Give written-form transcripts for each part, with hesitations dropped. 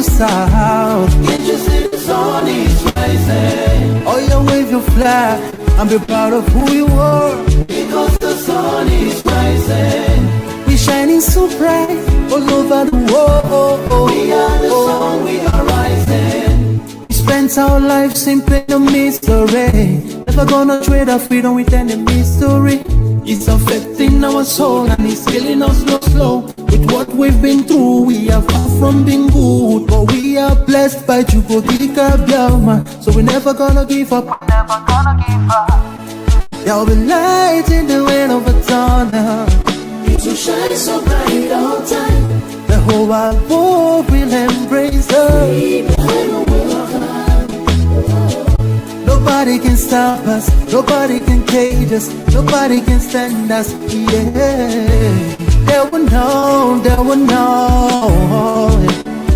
to south. Can't you see the sun is rising? Oh, you wave your flag and be proud of who you are. Because the sun is rising. We shining so bright all over the world. We are the sun, we are rising. We spent our lives in pain and misery. Never gonna trade our freedom with any mystery. It's affecting our soul and it's killing us slow. With what we've been through, we are far from being good, but we are blessed by Chukwuka Biafra. So we're never gonna give up. Never gonna give up. There will be light in the wind of a tunnel. It will shine so bright all time. The whole wide world will embrace us. Nobody can stop us, nobody can cage us, nobody can stand us, yeah. They will know, they will know.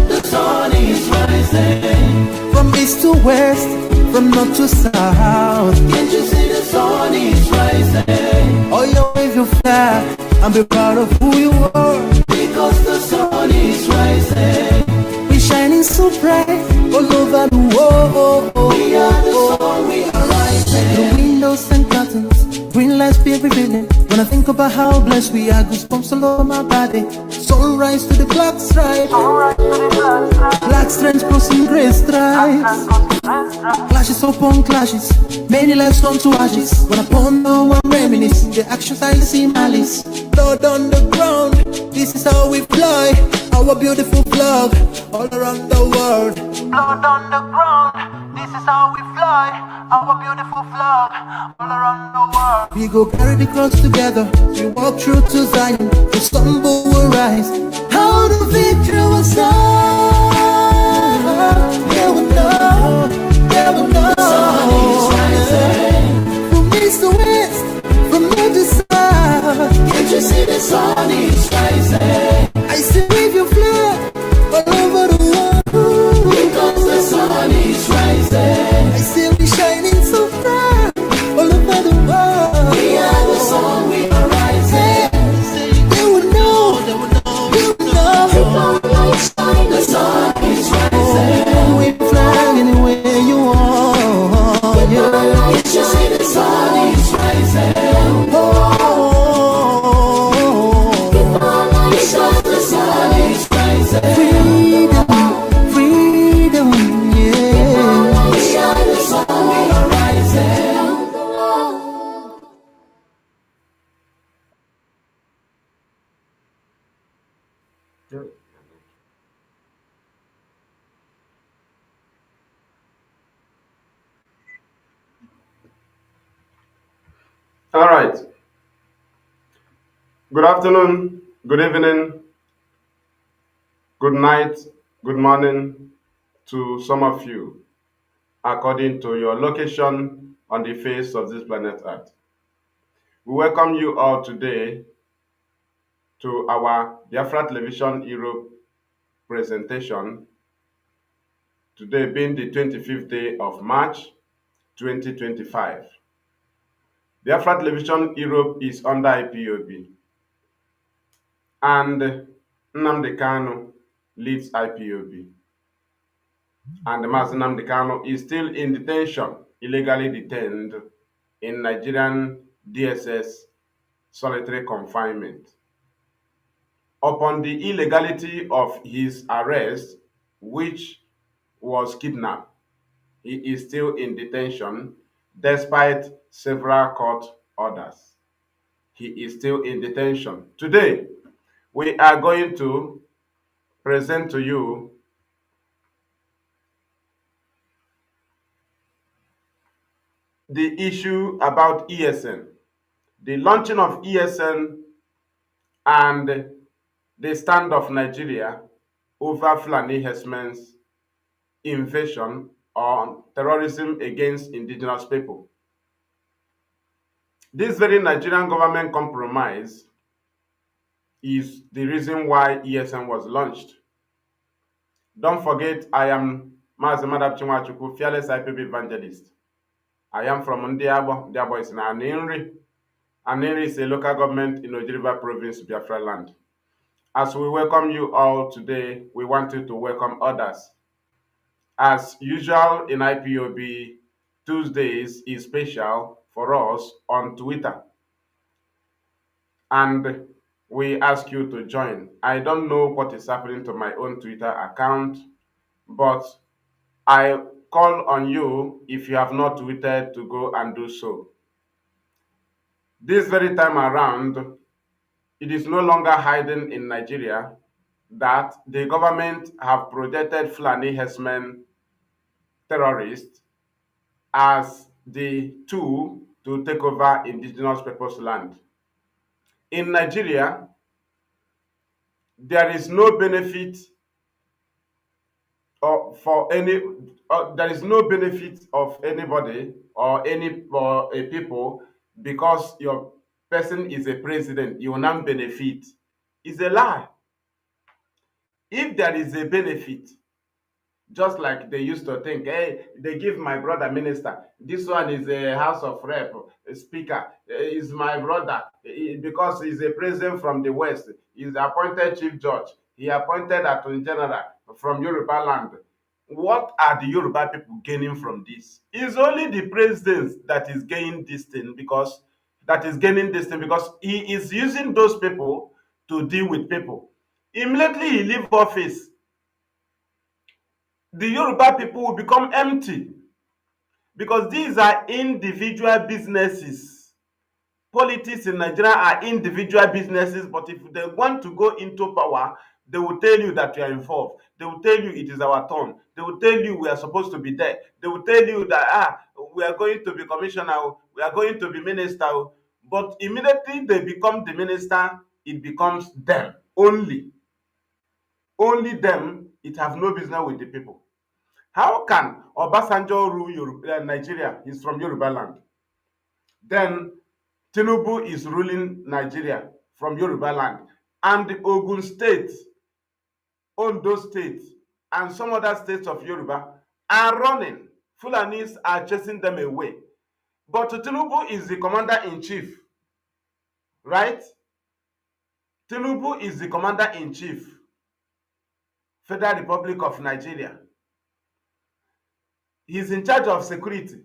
The sun is rising. From east to west, from north to south. Can't you see the sun is rising? Oh, you wave your flag and be proud of who you are. Because the sun is rising. We're shining so bright all over the world. We are the sun, we are rising. The windows and curtains, green lights be revealing. When I think about how blessed we are, goosebumps all over my body. Sunrise to the black stripe, black strength crossing grey stripes. Clashes upon clashes, many lives turn to ashes. When I ponder one reminisce, the actions I see malice. Blood on the ground, this is how we fly. Our beautiful flag, all around the world. Blood on the ground, this is how we fly. Our beautiful flag, all around the world. We go carry the cross together, we walk through to Zion. We stumble, we rise. How the victory was done. They will know, they will know. The sun is rising. From east to west, from north to south. Can't you see the sun is rising? I still wave your flag all over the world. Because the sun is rising. I still be shining so bright all over the world. We are the sun, we are rising. They would know, they would know, they would know. The sun is rising. We fly anywhere you want. Yeah. Can't you see the sun is rising? Because the sun is rising. Freedom, freedom, yeah. We are the sun, we are rising. All right. Good afternoon, good evening, good night, good morning to some of you, according to your location on the face of this planet Earth. We welcome you all today to our Biafra Television Europe presentation, today being the 25th day of March 2025. Biafra Television Europe is under IPOB, and Nnamdi Kanu leads IPOB. And Mazi Nnamdi Kanu is still in detention, illegally detained in Nigerian DSS solitary confinement. Upon the illegality of his arrest, which was kidnapped, he is still in detention despite several court orders. He is still in detention. Today, we are going to present to you the issue about ESN, the launching of ESN and the stand of Nigeria over Fulani herdsmen's invasion on terrorism against indigenous people. This very Nigerian government compromise is the reason why ESN was launched. Don't forget, I am Mazi Chinwachukwu, fearless IPOB evangelist. I am from Ndiabo. Ndiabo is in Aninri. Aninri is a local government in Oji River Province, Biafra land. As we welcome you all today, we wanted to welcome others. As usual in IPOB, Tuesdays is special for us on Twitter, and we ask you to join. I don't know what is happening to my own Twitter account, but I call on you, if you have not tweeted, to go and do so. This very time around, it is no longer hiding in Nigeria that the government have projected Fulani herdsmen terrorists as the tool to take over indigenous people's land. In Nigeria, there is no benefit for any there is no benefit of anybody or a people because your person is a president, you will not benefit. It's a lie. If there is a benefit, just like they used to think, hey, they give my brother minister, this one is a house of rep a speaker, is my brother because he's a president from the west, he's appointed chief judge, he appointed attorney general from Yoruba land. What are the Yoruba people gaining from this? It's only the president that is gaining this thing because he is using those people to deal with people. Immediately he leave office, the Yoruba people will become empty because these are individual businesses. Politics in Nigeria are individual businesses, but if they want to go into power, they will tell you that you are involved. They will tell you it is our turn. They will tell you we are supposed to be there. They will tell you that we are going to be commissioner, we are going to be minister. But immediately they become the minister, it becomes them only. Only them. It have no business with the people. How can Obasanjo rule Nigeria? He's from Yoruba land. Then Tinubu is ruling Nigeria from Yoruba land. And the Ogun State, Ondo State, and some other states of Yoruba are running. Fulanis are chasing them away. But Tinubu is the commander-in-chief, right? Tinubu is the commander-in-chief, Federal Republic of Nigeria. He's in charge of security,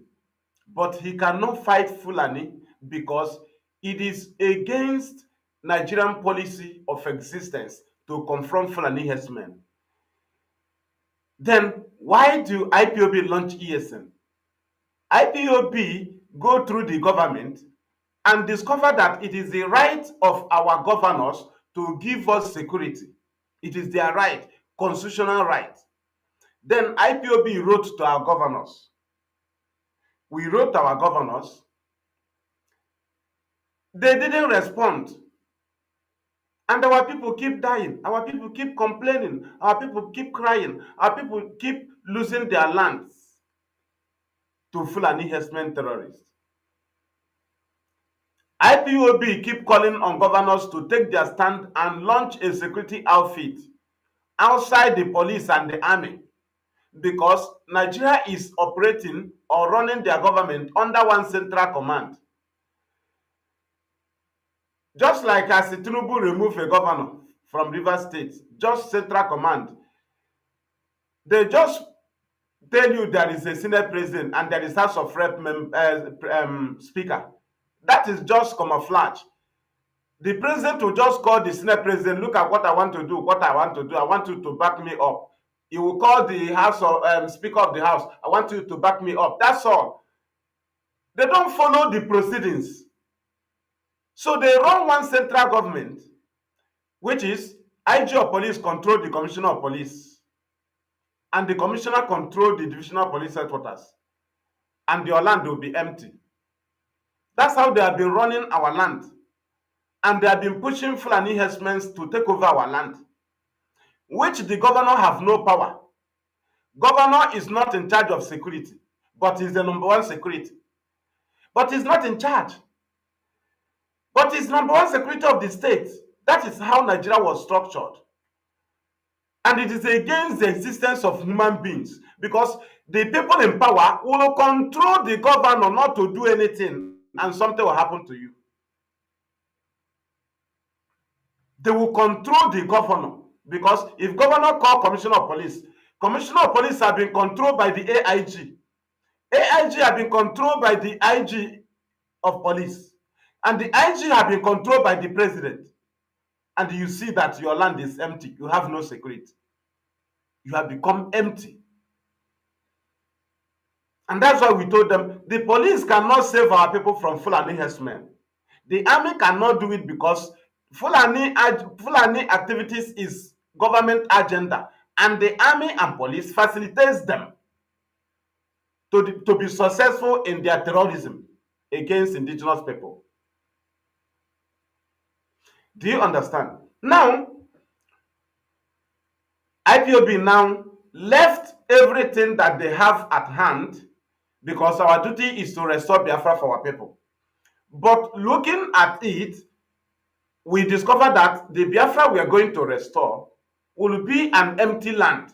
but he cannot fight Fulani because it is against Nigerian policy of existence to confront Fulani herdsmen. Then why do IPOB launch ESN? IPOB go through the government and discover that it is the right of our governors to give us security. It is their right, constitutional right. Then IPOB wrote to our governors. We wrote to our governors. They didn't respond. And our people keep dying. Our people keep complaining. Our people keep crying. Our people keep losing their lands to Fulani herdsmen terrorists. IPOB keep calling on governors to take their stand and launch a security outfit outside the police and the army because Nigeria is operating or running their government under one central command. Just like as Tinubu removed a governor from Rivers State, just central command, they just tell you there is a Senate president and there is House of Rep speaker. That is just camouflage. The president will just call the Senate president, look at what I want to do, I want you to back me up. He will call the House of Speaker of the House, I want you to back me up. That's all. They don't follow the proceedings. So they run one central government, which is IG of police control the commissioner of police, and the commissioner control the divisional police headquarters, and your land will be empty. That's how they have been running our land, and they have been pushing Fulani herdsmen to take over our land, which the governor have no power. Governor is not in charge of security, but he's the number one security. But he's not in charge. But he's number one security of the state. That is how Nigeria was structured. And it is against the existence of human beings because the people in power will control the governor not to do anything and something will happen to you. They will control the governor, because if governor call commissioner of police have been controlled by the AIG. AIG have been controlled by the IG of police, and the IG have been controlled by the president. And you see that your land is empty. You have no security. You have become empty. And that's why we told them the police cannot save our people from Fulani herdsmen. The army cannot do it because Fulani activities is government agenda, and the army and police facilitates them to be successful in their terrorism against indigenous people. Do you understand? Now, IPOB now left everything that they have at hand, because our duty is to restore Biafra for our people. But looking at it, we discovered that the Biafra we are going to restore will be an empty land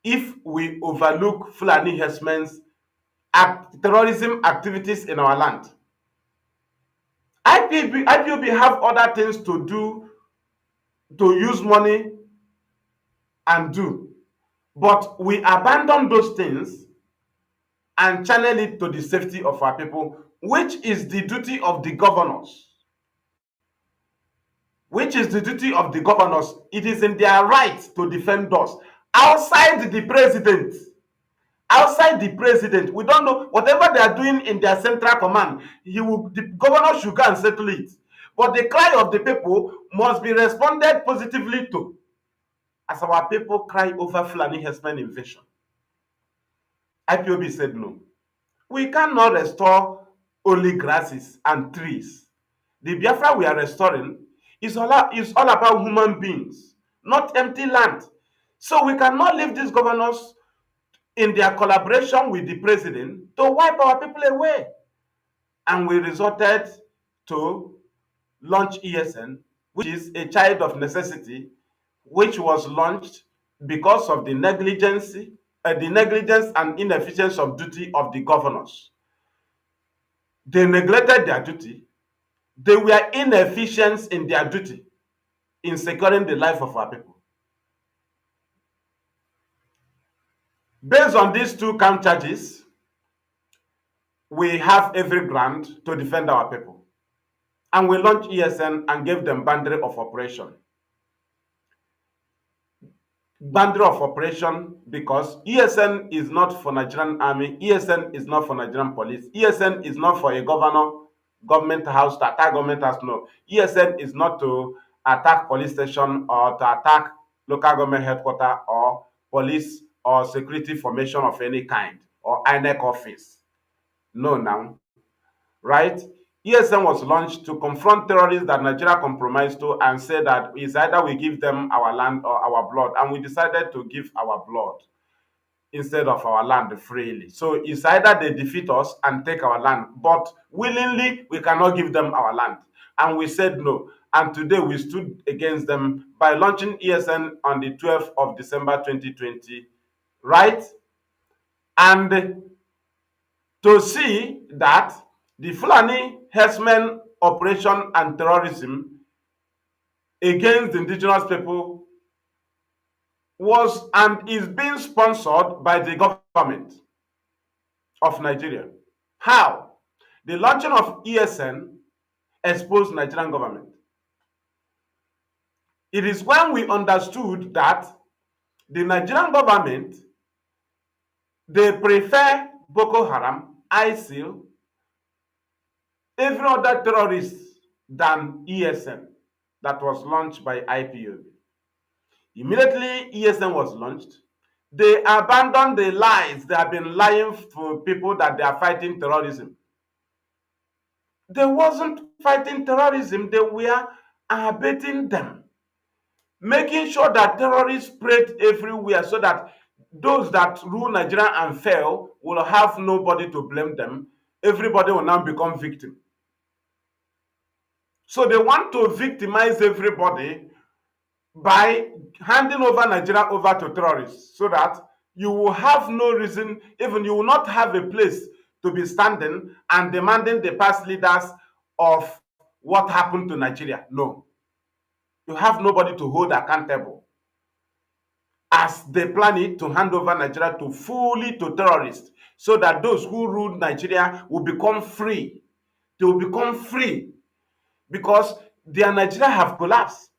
if we overlook Fulani herdsmen's terrorism activities in our land. IPOB have other things to do, to use money and do. But we abandon those things and channel it to the safety of our people, which is the duty of the governors. Which is the duty of the governors. It is in their right to defend us. Outside the president, we don't know whatever they are doing in their central command. The governor should go and settle it. But the cry of the people must be responded positively to, as our people cry over Fulani herdsmen invasion. IPOB said no. We cannot restore only grasses and trees. The Biafra we are restoring is all about human beings, not empty land. So we cannot leave these governors in their collaboration with the president to wipe our people away. And we resorted to launch ESN, which is a child of necessity, which was launched because of the negligence and inefficiency of duty of the governors. They neglected their duty. They were inefficient in their duty in securing the life of our people. Based on these two count charges, we have every ground to defend our people. And we launched ESN and gave them boundary of operation. Boundary of operation because ESN is not for Nigerian army, ESN is not for Nigerian police, ESN is not for a government house to attack government house. No, ESN is not to attack police station or to attack local government headquarters or police or security formation of any kind or INEC office. No, now, right? ESN was launched to confront terrorists that Nigeria compromised to and say that it's either we give them our land or our blood. And we decided to give our blood instead of our land freely. So it's either they defeat us and take our land, but willingly we cannot give them our land. And we said no. And today we stood against them by launching ESN on the 12th of December 2020, right? And to see that the Fulani herdsmen operation and terrorism against the indigenous people was and is being sponsored by the government of Nigeria. How? The launching of ESN exposed Nigerian government. It is when we understood that the Nigerian government, they prefer Boko Haram, ISIL, every other terrorist than ESN that was launched by IPOB. Immediately ESN was launched, they abandoned the lies they have been lying to people that they are fighting terrorism. They wasn't fighting terrorism, they were abating them, making sure that terrorists spread everywhere so that those that rule Nigeria and fail will have nobody to blame them. Everybody will now become victim. So they want to victimize everybody by handing over Nigeria over to terrorists so that you will have no reason, even you will not have a place to be standing and demanding the past leaders of what happened to Nigeria. No. You have nobody to hold accountable as they plan it to hand over Nigeria to fully to terrorists, so that those who rule Nigeria will become free. They will become free because their Nigeria have collapsed.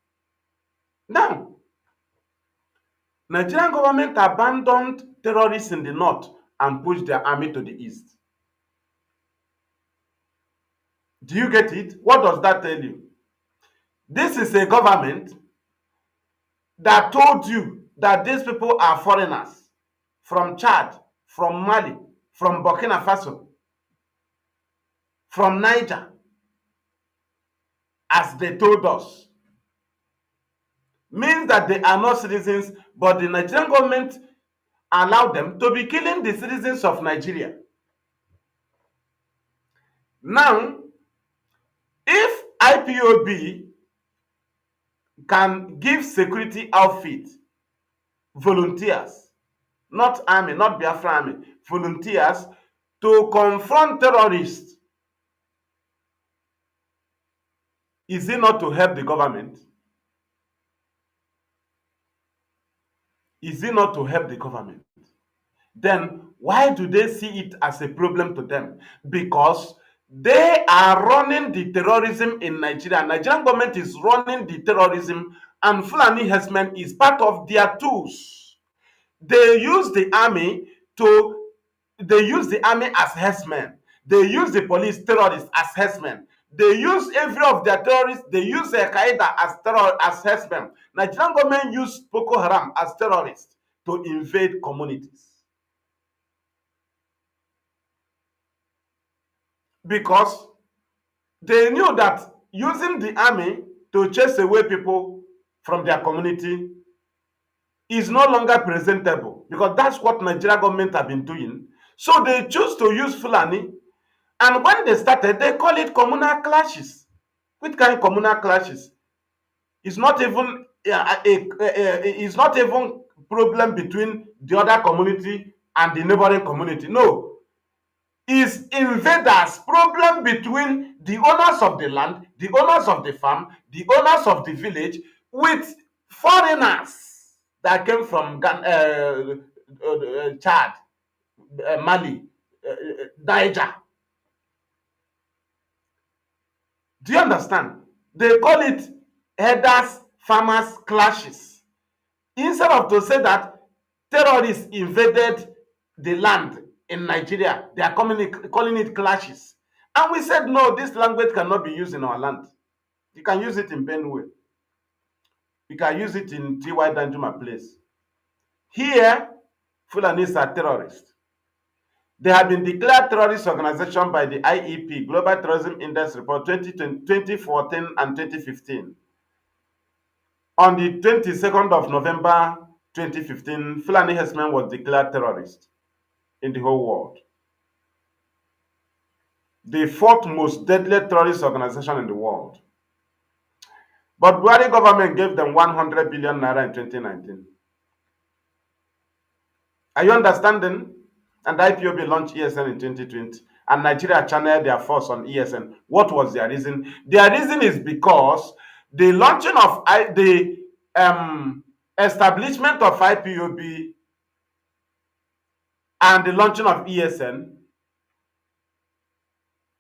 Now, Nigerian government abandoned terrorists in the north and pushed their army to the east. Do you get it? What does that tell you? This is a government that told you that these people are foreigners from Chad, from Mali, from Burkina Faso, from Niger, as they told us. Means that they are not citizens, but the Nigerian government allowed them to be killing the citizens of Nigeria. Now, if IPOB can give security outfit, volunteers, not army, not Biafran army, volunteers to confront terrorists, is it not to help the government? Is it not to help the government? Then why do they see it as a problem to them? Because they are running the terrorism in Nigeria. Nigerian government is running the terrorism, and Fulani herdsmen is part of their tools. They use the army as herdsmen. They use the police terrorists as herdsmen. They use every of their terrorists. They use Al Qaeda as herdsmen. Nigerian government use Boko Haram as terrorists to invade communities. Because they knew that using the army to chase away people from their community is no longer presentable, because that's what Nigeria government have been doing. So they choose to use Fulani, and when they started, they call it communal clashes. Which kind of communal clashes? It's not even it's not even problem between the other community and the neighboring community. No, is invaders, problem between the owners of the land, the owners of the farm, the owners of the village, with foreigners that came from Chad, Mali, Niger. Do you understand? They call it herders farmers clashes. Instead of to say that terrorists invaded the land in Nigeria, they are calling it clashes. And we said, no, this language cannot be used in our land. You can use it in Benue. You can use it in T.Y. Danjuma place. Here, Fulanis are terrorists. They have been declared terrorist organization by the IEP, Global Terrorism Index Report 2014 and 2015. On the 22nd of November 2015, Fulani herdsmen was declared terrorist in the whole world. The fourth most deadly terrorist organization in the world. But Buhari government gave them 100 billion naira in 2019. Are you understanding? And IPOB launched ESN in 2020, and Nigeria channeled their force on ESN. What was their reason? Their reason is because the launching of the establishment of IPOB and the launching of ESN,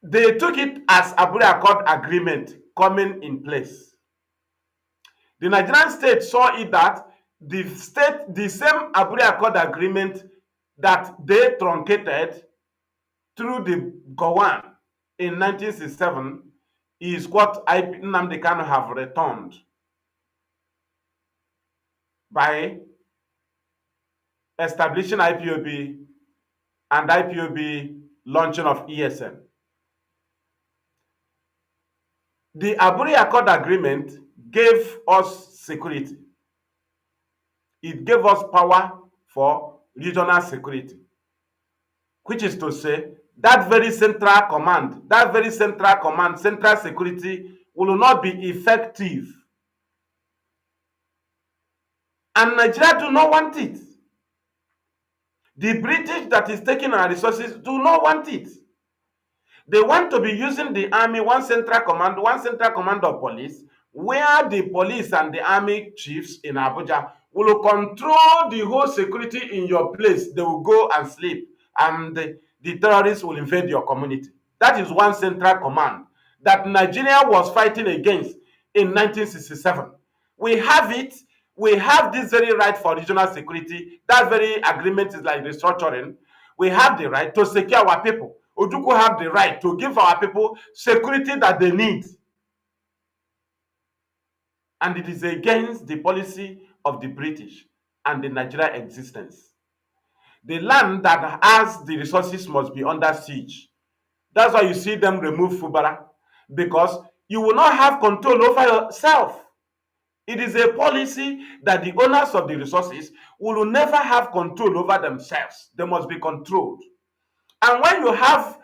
they took it as Abure Accord agreement coming in place. The Nigerian state saw it that the same Abure Accord agreement that they truncated through the Gowan in 1967 is what Nnamdi Kanu have returned by establishing IPOB and IPOB launching of ESN. The Abure Accord agreement gave us security. It gave us power for regional security, which is to say that very central command, central security will not be effective. And Nigeria do not want it. The British that is taking our resources do not want it. They want to be using the army, one central command of police, where the police and the army chiefs in Abuja will control the whole security in your place. They will go and sleep, and the terrorists will invade your community. That is one central command that Nigeria was fighting against in 1967. We have it. We have this very right for regional security. That very agreement is like restructuring. We have the right to secure our people. Ojukwu have the right to give our people security that they need. And it is against the policy of the British and the Nigeria existence. The land that has the resources must be under siege. That's why you see them remove Fubara, because you will not have control over yourself. It is a policy that the owners of the resources will never have control over themselves. They must be controlled. And when you have,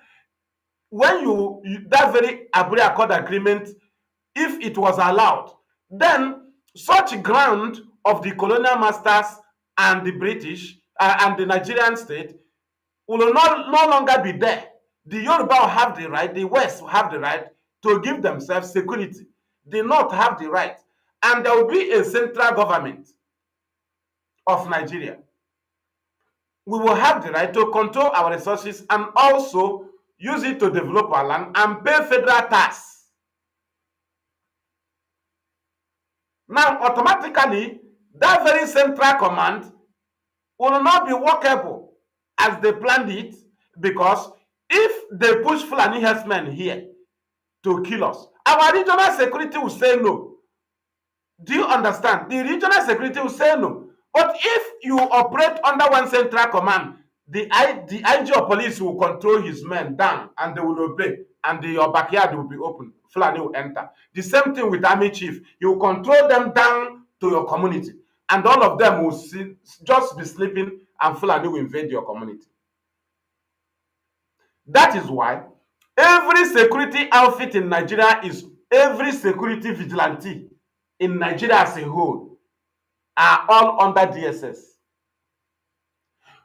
that very Abure Accord agreement, if it was allowed, then such ground of the colonial masters and the British and the Nigerian state will no longer be there. The Yoruba will have the right, the West will have the right to give themselves security. The North have the right. And there will be a central government of Nigeria. We will have the right to control our resources and also use it to develop our land and pay federal tax. Now, automatically, that very central command will not be workable as they planned it, because if they push Fulani herdsmen here to kill us, our regional security will say no. Do you understand? The regional security will say no. But if you operate under one central command, the IG of police will control his men down and they will obey, and your backyard will be open. Fulani will enter. The same thing with army chief. You will control them down to your community, and all of them will just be sleeping, and Fulani will invade your community. That is why every security outfit in Nigeria is every security vigilante in Nigeria as a whole are all under DSS.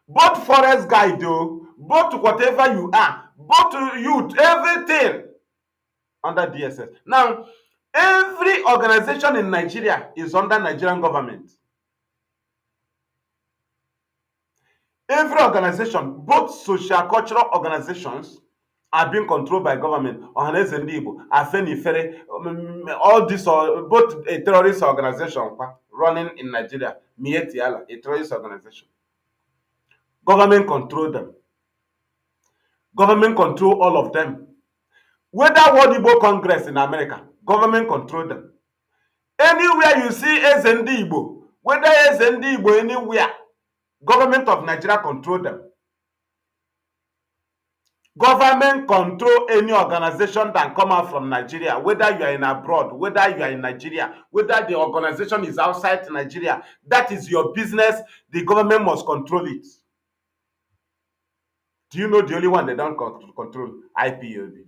Both forest guide, though, both whatever you are, both youth, everything under DSS. Now, every organization in Nigeria is under Nigerian government. Every organization, both social cultural organizations, are being controlled by government. Ohaneze Ndị Igbo, Afenifere, all these are both a terrorist organization running in Nigeria. Mieti Allah, a terrorist organization. Government control them. Government control all of them. Whether World Igbo Congress in America, government control them. Anywhere you see ESN Igbo, whether ESN Igbo anywhere, government of Nigeria control them. Government control any organization that come out from Nigeria, whether you are in abroad, whether you are in Nigeria, whether the organization is outside Nigeria. That is your business. The government must control it. Do you know the only one they don't control? IPOB.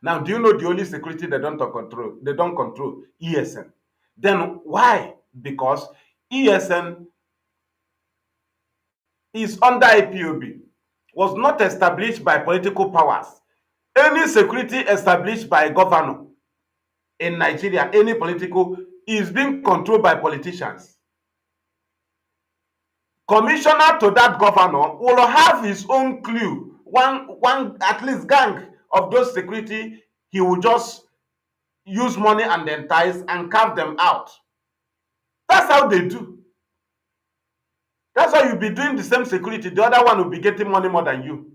Now, do you know the only security they don't control? They don't control ESN. Then why? Because ESN is under IPOB. Was not established by political powers. Any security established by a governor in Nigeria, any political, is being controlled by politicians. Commissioner to that governor will have his own clue, one at least gang of those security. He will just use money and entice and carve them out. That's how they do. That's why you'll be doing the same security. The other one will be getting money more than you.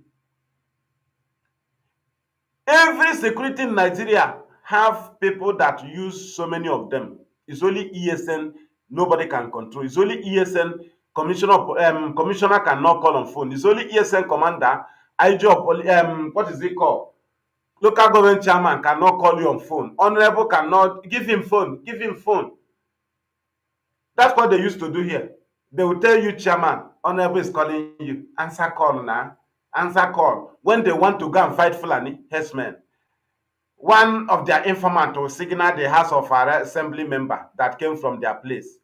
Every security in Nigeria have people that use so many of them. It's only ESN nobody can control. It's only ESN commissioner cannot call on phone. It's only ESN commander, IG what is it called? Local government chairman cannot call you on phone. Honorable cannot give him phone. Give him phone. That's what they used to do here. They will tell you, chairman, honorable is calling you. Answer call now. Answer call. When they want to go and fight Fulani herdsmen, one of their informants will signal the House of Assembly member that came from their place.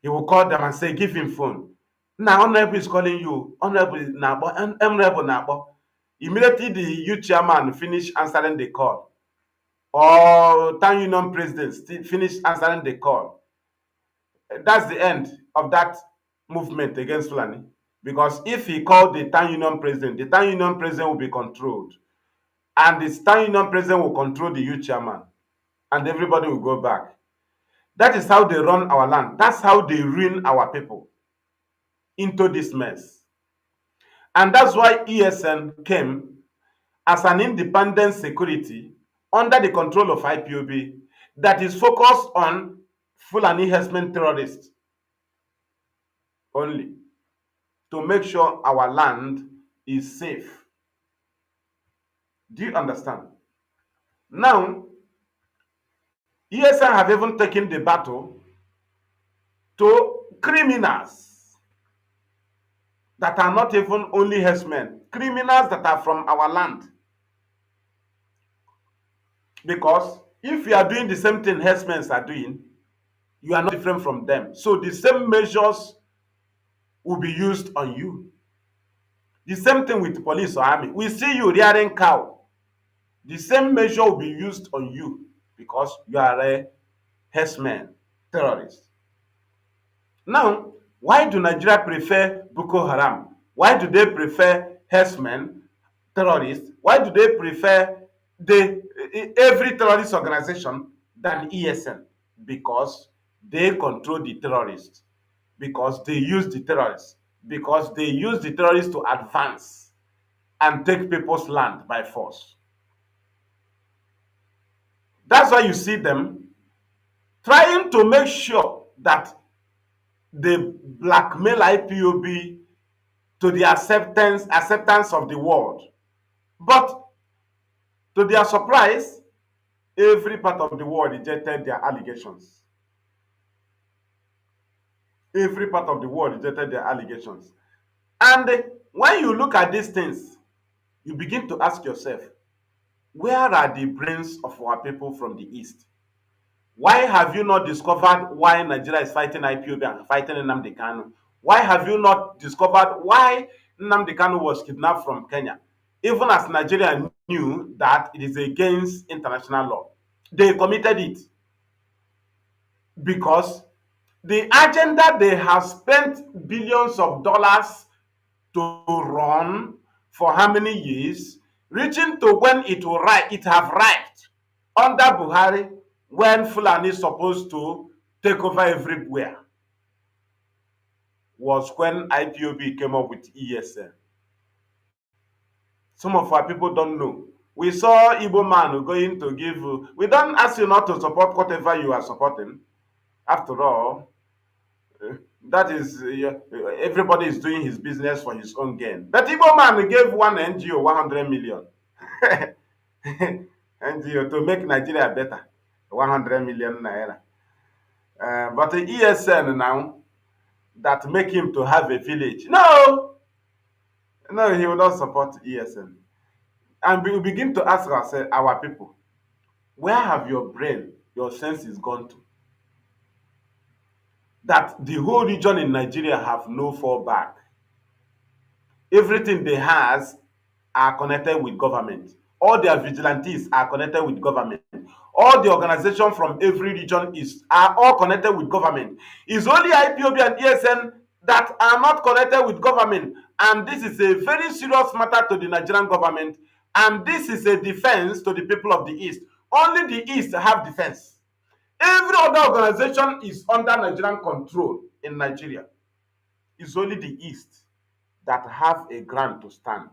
He will call them and say, give him phone. Now, honorable is calling you. Honorable Nabo. Immediately, the youth chairman finish answering the call. or town union president finish answering the call, that's the end of that movement against Fulani. Because if he called the town union president will be controlled. And the town union president will control the youth chairman. And everybody will go back. That is how they run our land. That's how they ruin our people into this mess. And that's why ESN came as an independent security under the control of IPOB that is focused on Fulani herdsmen terrorists only, to make sure our land is safe. Do you understand? Now, ESN have even taken the battle to criminals that are not even only herdsmen, criminals that are from our land. Because if you are doing the same thing herdsmen are doing, you are not different from them. So the same measures will be used on you. The same thing with police or army. We see you rearing cow. The same measure will be used on you because you are a herdsman, terrorist. Now, why do Nigeria prefer Boko Haram? Why do they prefer herdsmen, terrorists? Why do they prefer every terrorist organization than ESN? Because they control the terrorists. Because they use the terrorists. Because they use the terrorists to advance and take people's land by force. That's why you see them trying to make sure that they blackmail IPOB to the acceptance of the world. But to their surprise, every part of the world rejected their allegations. Every part of the world rejected their allegations. And when you look at these things, you begin to ask yourself, where are the brains of our people from the East? Why have you not discovered why Nigeria is fighting IPOB and fighting Nnamdi Kanu? Why have you not discovered why Nnamdi Kanu was kidnapped from Kenya? Even as Nigeria knew that it is against international law. They committed it because the agenda they have spent billions of dollars to run for how many years, reaching to when it have arrived under Buhari, when Fulani is supposed to take over everywhere, was when IPOB came up with ESN. Some of our people don't know. We saw Igbo man going to give, we don't ask you not to support whatever you are supporting. After all, that is, everybody is doing his business for his own gain. But Igbo man gave one NGO 100 million. NGO to make Nigeria better. 100 million naira. But the ESN now, that make him to have a village. No, he will not support ESN. And we begin to ask ourselves, our people, where have your brain, your senses gone to? That the whole region in Nigeria have no fallback. Everything they has are connected with government. All their vigilantes are connected with government. All the organizations from every region are all connected with government. It's only IPOB and ESN that are not connected with government. And this is a very serious matter to the Nigerian government. And this is a defense to the people of the East. Only the East have defense. Every other organization is under Nigerian control in Nigeria. It's only the East that have a ground to stand.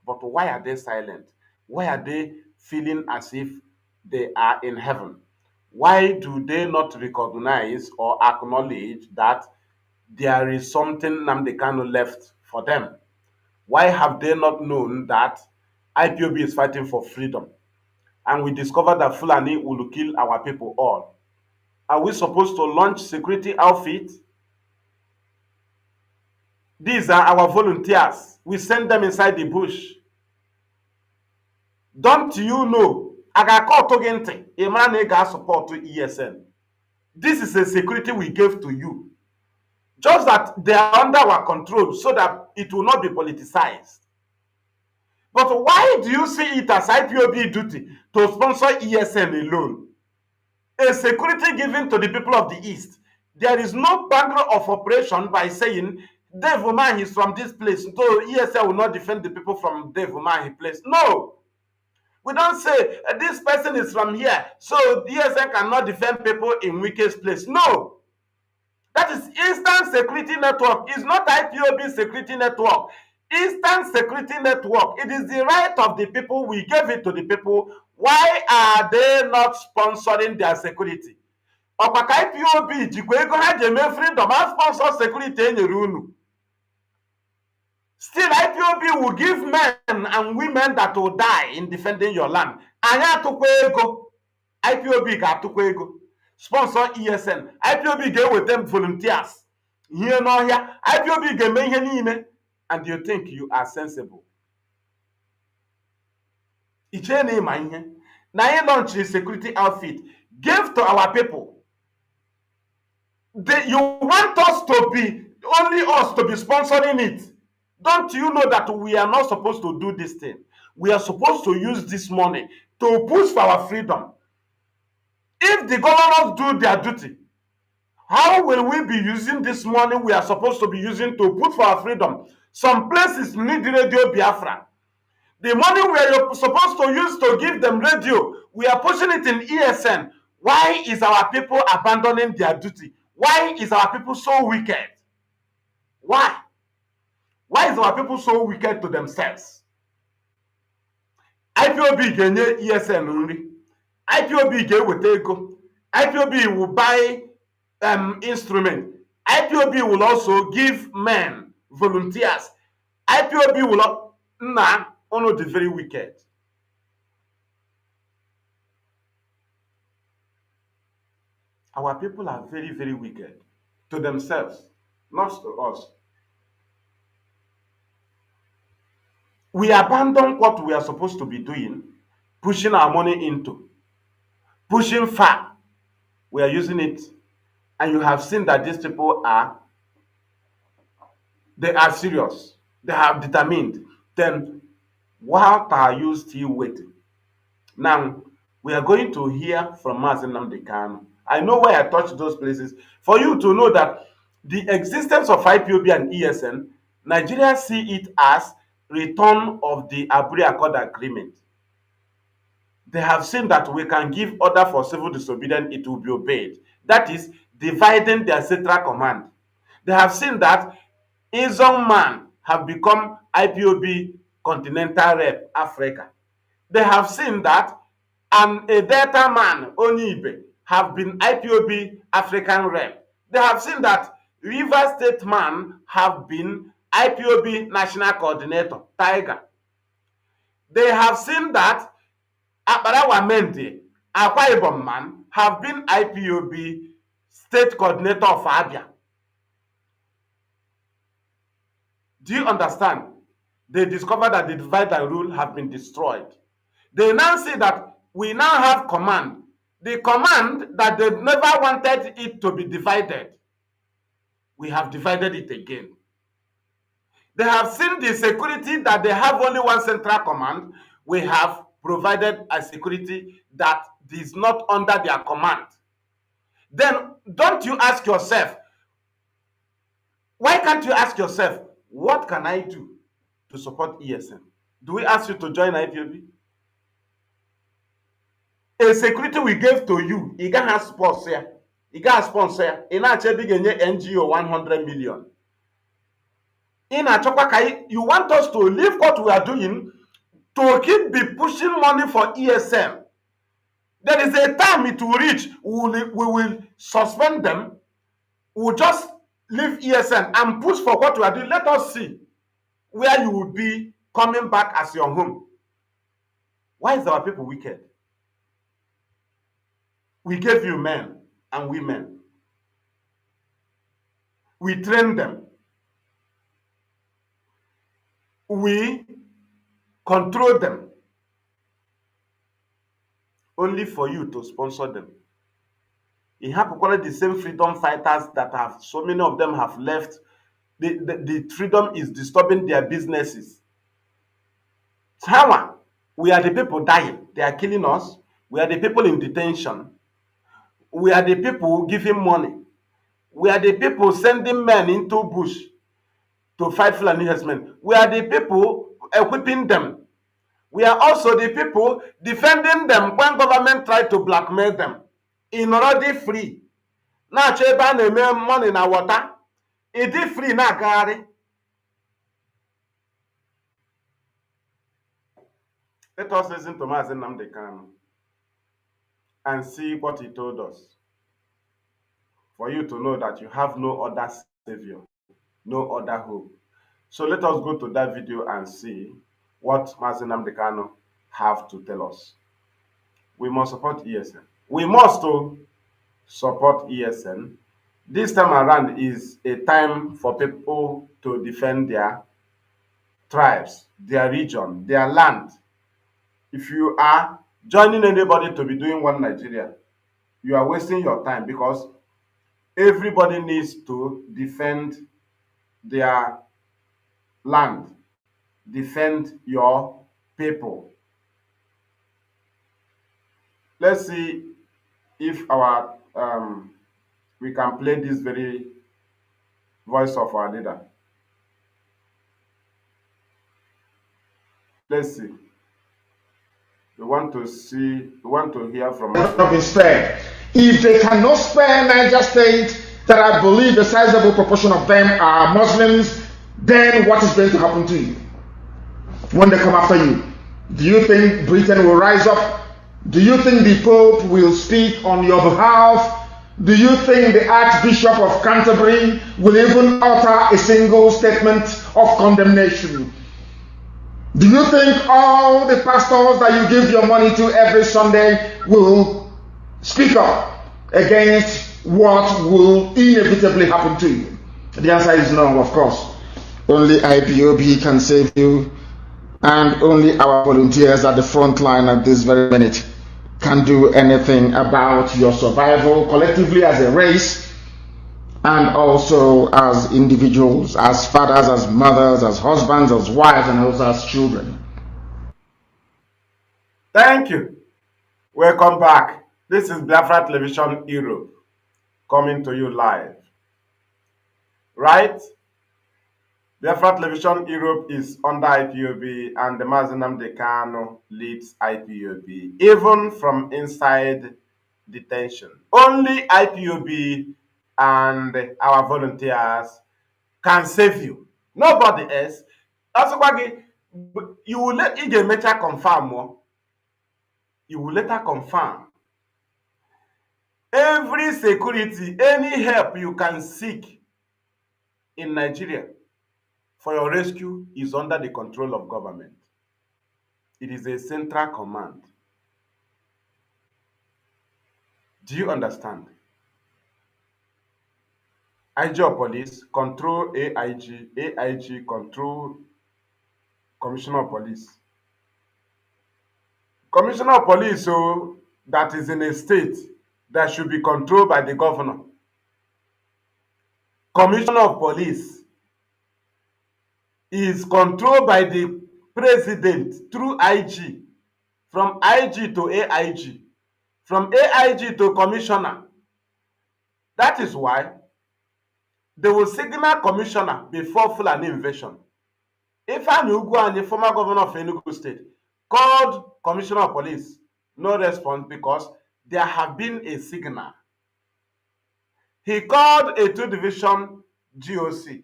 But why are they silent? Why are they feeling as if they are in heaven? Why do they not recognize or acknowledge that there is something Nnamdi Kanu left for them? Why have they not known that IPOB is fighting for freedom? And we discovered that Fulani will kill our people all. Are we supposed to launch security outfit? These are our volunteers. We send them inside the bush. Don't you know? Support to ESN. This is a security we gave to you. Just that they are under our control so that it will not be politicized. But why do you see it as IPOB duty to sponsor ESN alone? A security given to the people of the East. There is no background of operation by saying Dave Umahi is from this place, so ESN will not defend the people from Dave Umahi place. No. We don't say this person is from here, so ESN cannot defend people in weakest place. No. That is Eastern Security Network. It's not IPOB Security Network. Eastern Security Network. It is the right of the people. We gave it to the people. Why are they not sponsoring their security? Ọkwa IPOB jikwa ego ha ji eme freedom and sponsor security enyere unu. Still, IPOB will give men and women that will die in defending your land. Anyị atụkwa ego. IPOB ga-atụkwa ego. Sponsor ESN. IPOB ga-eweta volunteers. Here n'ọhịa. IPOB ga-eme ihe niile. And you think you are sensible. Iche na ịma ihe. Na anyị launch a security outfit. Give to our people. You want us to be, only us to be sponsoring it. Don't you know that we are not supposed to do this thing? We are supposed to use this money to push for our freedom. If the governors do their duty, how will we be using this money we are supposed to be using to put for our freedom? Some places need radio Biafra. The money we are supposed to use to give them radio, we are pushing it in ESN. Why is our people abandoning their duty? Why is our people so wicked? Why? Why is our people so wicked to themselves? IPOB ga-enye ESN nri. IPOB ga-eweta ego. IPOB will buy instrument. IPOB will also give men, volunteers. IPOB will not, only the very wicked. Our people are very, very wicked to themselves, not to us. We abandon what we are supposed to be doing, pushing our money into, pushing far. We are using it, and you have seen that these people they are serious. They have determined. Then what are you still waiting? Now, we are going to hear from Mazi Nnamdi Kanu. I know why I touched those places. For you to know that the existence of IPOB and ESN, Nigeria see it as return of the Aburi Accord Agreement. They have seen that we can give order for civil disobedience, it will be obeyed. That is dividing their central command. They have seen that Izong man have become IPOB Continental Rep Africa. They have seen that a Delta man, Onibe, have been IPOB African Rep. They have seen that River State man have been IPOB National Coordinator, Tiger. They have seen that Akbarawa Mende, Akwa Ibom man, have been IPOB State Coordinator of Abia. Do you understand? They discovered that the divide and rule have been destroyed. They now see that we now have command. The command that they never wanted it to be divided. We have divided it again. They have seen the security that they have only one central command. We have provided a security that is not under their command. Then don't you ask yourself, why can't you ask yourself, what can I do to support ESN? Do we ask you to join IPOB? A security we gave to you, you can have sponsor. You can have sponsor. In a big NGO 100 million. In a chokwa, you want us to leave what we are doing to keep be pushing money for ESN. There is a time it will reach, we will suspend them. We will just leave ESN and push for what we are doing. Let us see where you will be coming back as your home. Why is our people wicked? We gave you men and women. We train them. We control them. Only for you to sponsor them. It happened quite the same freedom fighters that have, so many of them have left. The freedom is disturbing their businesses. How? We are the people dying. They are killing us. We are the people in detention. We are the people giving money. We are the people sending men into bush to fight Fulani herdsmen. We are the people equipping them. We are also the people defending them when government try to blackmail them. In already free. Na-achọ ebe a na-eme money na water. Ịdị free na-agagharị. Let us listen to Mazi Nnamdi Kanu and see what he told us. For you to know that you have no other savior, no other hope. So let us go to that video and see what Mazi Nnamdi Kanu have to tell us. We must support ESN. We must support ESN. This time around is a time for people to defend their tribes, their region, their land. If you are joining anybody to be doing one Nigeria, you are wasting your time, because everybody needs to defend their land, defend your people. Let's see if our we can play this very voice of our leader. Let's see. We want to hear from us. If they cannot spare Niger State, that I believe a sizable proportion of them are Muslims, then what is going to happen to you when they come after you? Do you think Britain will rise up? Do you think the Pope will speak on your behalf? Do you think the Archbishop of Canterbury will even utter a single statement of condemnation? Do you think all the pastors that you give your money to every Sunday will speak up against what will inevitably happen to you? The answer is no, of course. Only IPOB can save you, and only our volunteers at the front line at this very minute can do anything about your survival collectively as a race, and also as individuals, as fathers, as mothers, as husbands, as wives, and also as children. Thank you. Welcome back. This is Biafra Television Europe coming to you live. Right? Biafra Television Europe is under IPOB, and the Mazi Nnamdi Kanu leads IPOB, even from inside detention. Only IPOB and our volunteers can save you. Nobody else. Also, you will let Igemecha confirm more. You will later confirm. Every security, any help you can seek in Nigeria for your rescue is under the control of government. It is a central command. Do you understand? IG of Police control AIG, AIG control Commissioner of Police. Commissioner of Police, so that is in a state that should be controlled by the governor. Commissioner of Police is controlled by the president through IG, from IG to AIG, from AIG to commissioner. That is why they will signal commissioner before Fulani invasion. Ifeanyi Ugwuanyi, former governor of Enugu State, called commissioner of police. No response, because there have been a signal. He called a 2-division GOC.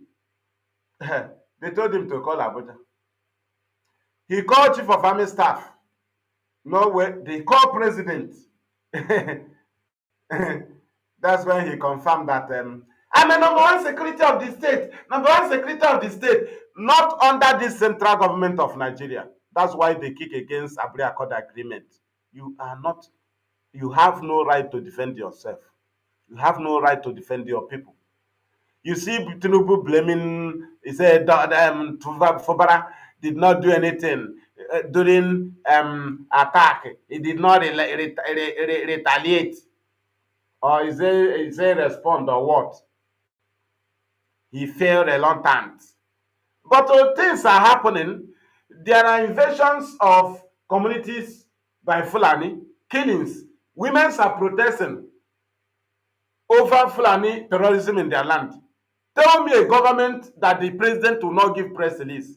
They told him to call Abuja. He called chief of army staff. No way. They called president. That's when he confirmed that I'm a number one security of the state. Number one security of the state, not under this central government of Nigeria. That's why they kick against Abre Accord agreement. You are not. You have no right to defend yourself. You have no right to defend your people. You see Tinubu blaming, he said Fubara did not do anything during attack. He did not retaliate. Or is he respond or what? He failed reluctant. But things are happening. There are invasions of communities by Fulani, killings. Women are protesting over Fulani terrorism in their land. Tell me a government that the president will not give press release.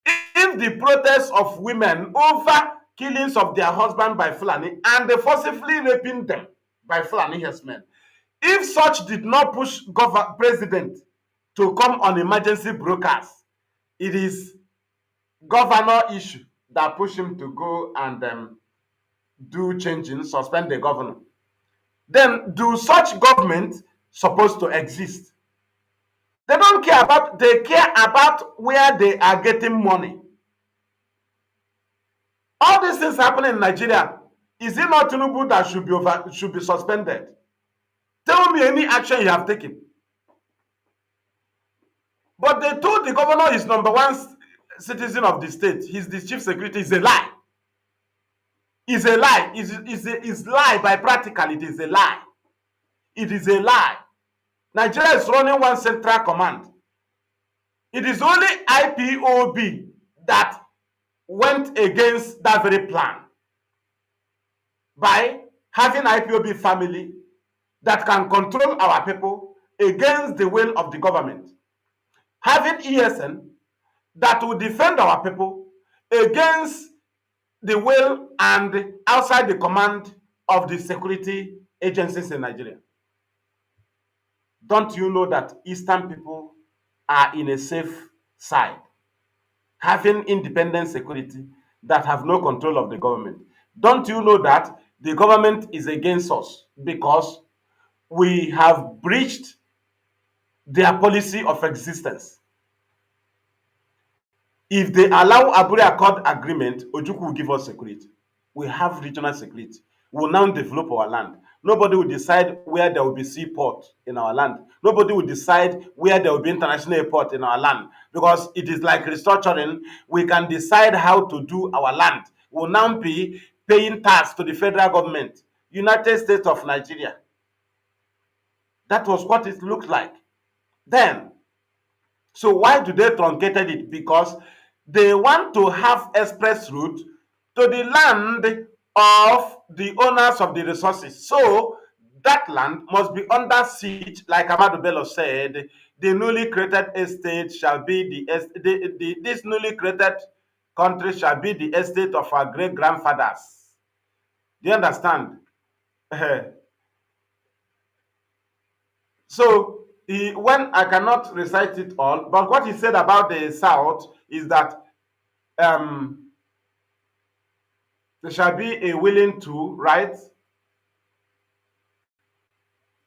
If the protests of women over killings of their husband by Fulani and the forcibly raping them by Fulani herdsmen, if such did not push president to come on emergency broadcast, it is governor issue that push him to go and do changing, suspend the governor. Then do such government supposed to exist? They don't care about, they care about where they are getting money. All these things happening in Nigeria, is it not Tinubu that should be suspended? Tell me any action you have taken. But they told the governor is number one citizen of the state. He's the chief security. Is a lie. It's a lie. It's lie by practical. It is a lie. It is a lie. Nigeria is running one central command. It is only IPOB that went against that very plan by having IPOB family that can control our people against the will of the government. Having ESN that will defend our people against the will and outside the command of the security agencies in Nigeria. Don't you know that Eastern people are in a safe side, having independent security that have no control of the government? Don't you know that the government is against us because we have breached their policy of existence? If they allow Aburi Accord agreement, Ojukwu will give us security. We have regional security. We will now develop our land. Nobody will decide where there will be seaport in our land. Nobody will decide where there will be international airport in our land, because it is like restructuring. We can decide how to do our land. We will now be paying tax to the federal government, United States of Nigeria. That was what it looked like then. So why do they truncated it? Because they want to have express route to the land of the owners of the resources. So that land must be under siege, like Amadu Bello said. The newly created estate shall be this newly created country shall be the estate of our great grandfathers. Do you understand? So when I cannot recite it all, but what he said about the South is that there shall be a willing to, right?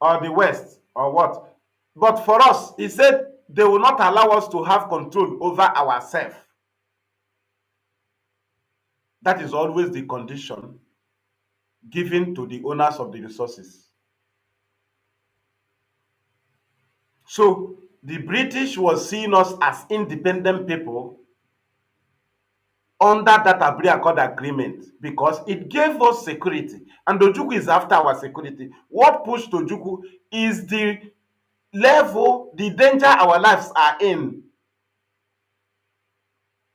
Or the West, or what? But for us, he said they will not allow us to have control over ourselves. That is always the condition given to the owners of the resources. So the British was seeing us as independent people under that Aburi Accord agreement because it gave us security. And Ojukwu is after our security. What pushed Ojukwu is the level, the danger our lives are in.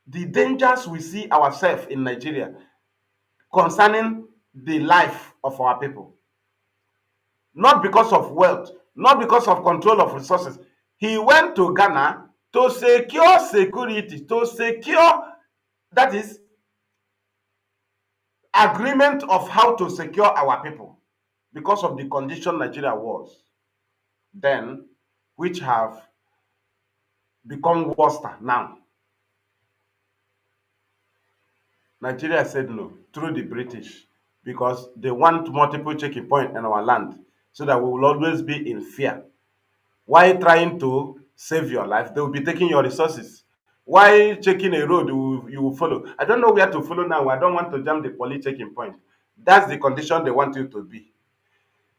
The dangers we see ourselves in Nigeria concerning the life of our people. Not because of wealth, not because of control of resources. He went to Ghana to secure security, to secure, that is, agreement of how to secure our people because of the condition Nigeria was then, which have become worse now. Nigeria said no through the British because they want multiple checking points in our land so that we will always be in fear. Why trying to save your life? They will be taking your resources. Why checking a road you will follow? I don't know where to follow now. I don't want to jam the police checking point. That's the condition they want you to be.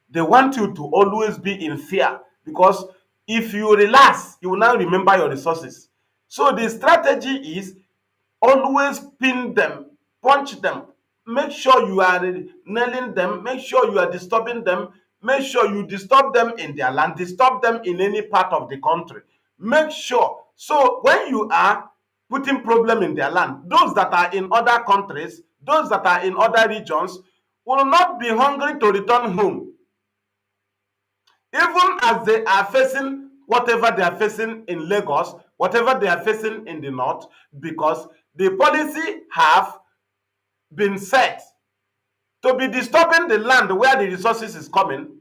They want you to always be in fear because if you relax, you will now remember your resources. So the strategy is always pin them, punch them, make sure you are nailing them, make sure you are disturbing them, make sure you disturb them in their land, disturb them in any part of the country. Make sure. So when you are putting problem in their land. Those that are in other countries, those that are in other regions, will not be hungry to return home. Even as they are facing whatever they are facing in Lagos, whatever they are facing in the north, because the policy have been set to be disturbing the land where the resources is coming,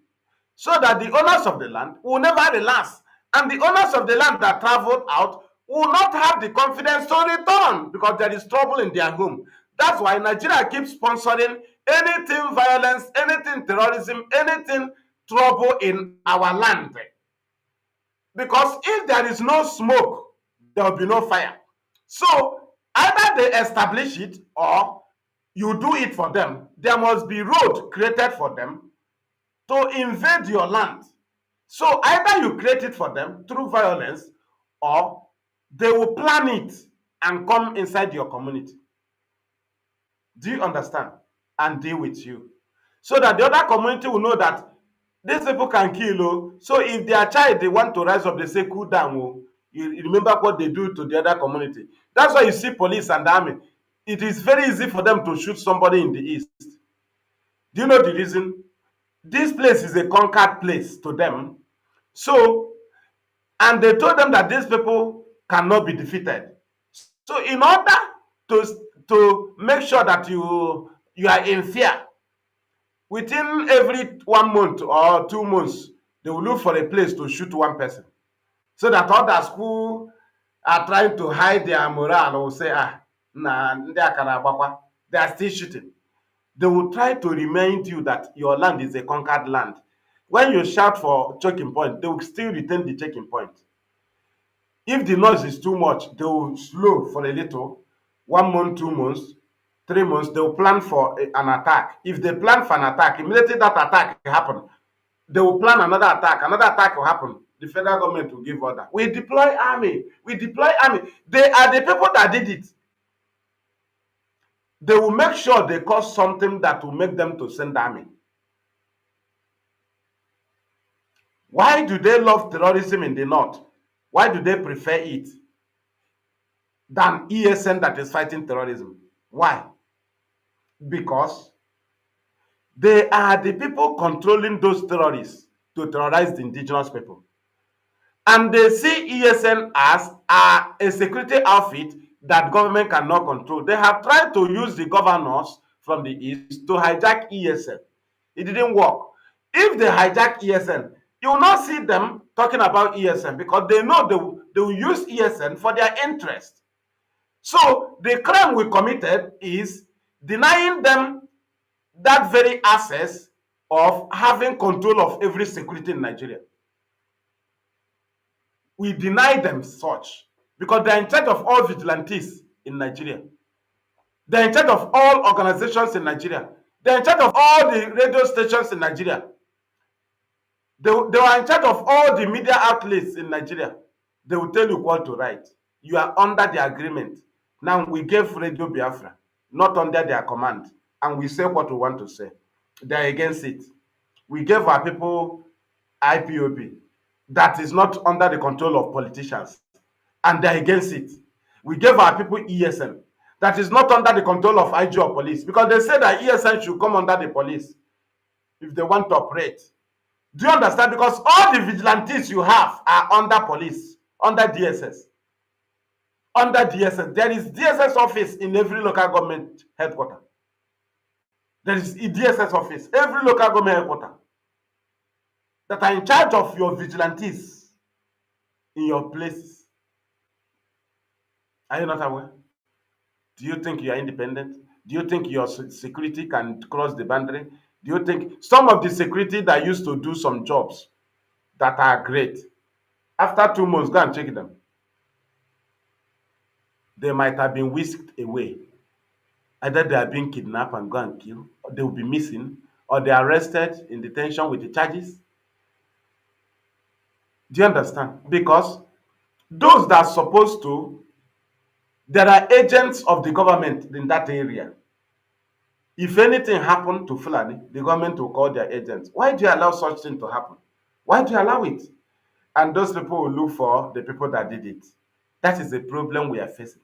so that the owners of the land will never relax. And the owners of the land that traveled out will not have the confidence to return because there is trouble in their home. That's why Nigeria keeps sponsoring anything violence, anything terrorism, anything trouble in our land. Because if there is no smoke, there will be no fire. So either they establish it or you do it for them. There must be road created for them to invade your land. So either you create it for them through violence or they will plan it and come inside your community. Do you understand? And deal with you. So that the other community will know that these people can kill. Oh. So if their child, they want to rise up, they say, cool down. Oh. You remember what they do to the other community. That's why you see police and army. It is very easy for them to shoot somebody in the east. Do you know the reason? This place is a conquered place to them. So, and they told them that these people cannot be defeated. So in order to make sure that you are in fear, within every 1 month or 2 months, they will look for a place to shoot one person. So that others who are trying to hide their morale will say, nah, they are still shooting. They will try to remind you that your land is a conquered land. When you shout for checking point, they will still retain the checking point. If the noise is too much, they will slow for a little. 1 month, 2 months, 3 months, they will plan for an attack. If they plan for an attack, immediately that attack happen, they will plan another attack. Another attack will happen. The federal government will give order. We deploy army. We deploy army. They are the people that did it. They will make sure they cause something that will make them to send army. Why do they love terrorism in the north? Why do they prefer it than ESN that is fighting terrorism? Why? Because they are the people controlling those terrorists to terrorize the indigenous people. And they see ESN as a security outfit that government cannot control. They have tried to use the governors from the east to hijack ESN. It didn't work. If they hijack ESN, you will not see them talking about ESN because they know they will use ESN for their interest. So the crime we committed is denying them that very access of having control of every security in Nigeria. We deny them such because they're in charge of all vigilantes in Nigeria. They're in charge of all organizations in Nigeria. They're in charge of all the radio stations in Nigeria. They were in charge of all the media outlets in Nigeria. They will tell you what to write. You are under the agreement. Now we gave Radio Biafra, not under their command, and we say what we want to say. They're against it. We gave our people IPOB, that is not under the control of politicians, and they're against it. We gave our people ESN, that is not under the control of IG or police, because they say that ESN should come under the police if they want to operate. Do you understand? Because all the vigilantes you have are under police, under DSS. Under DSS. There is DSS office in every local government headquarter. There is a DSS office, every local government headquarter, that are in charge of your vigilantes in your places. Are you not aware? Do you think you are independent? Do you think your security can cross the boundary? Do you think some of the security that used to do some jobs that are great, after 2 months, go and check them. They might have been whisked away. Either they are being kidnapped and go and killed, or they will be missing, or they are arrested in detention with the charges. Do you understand? Because those that are supposed to, there are agents of the government in that area. If anything happened to Fulani, the government will call their agents. Why do you allow such thing to happen? Why do you allow it? And those people will look for the people that did it. That is the problem we are facing.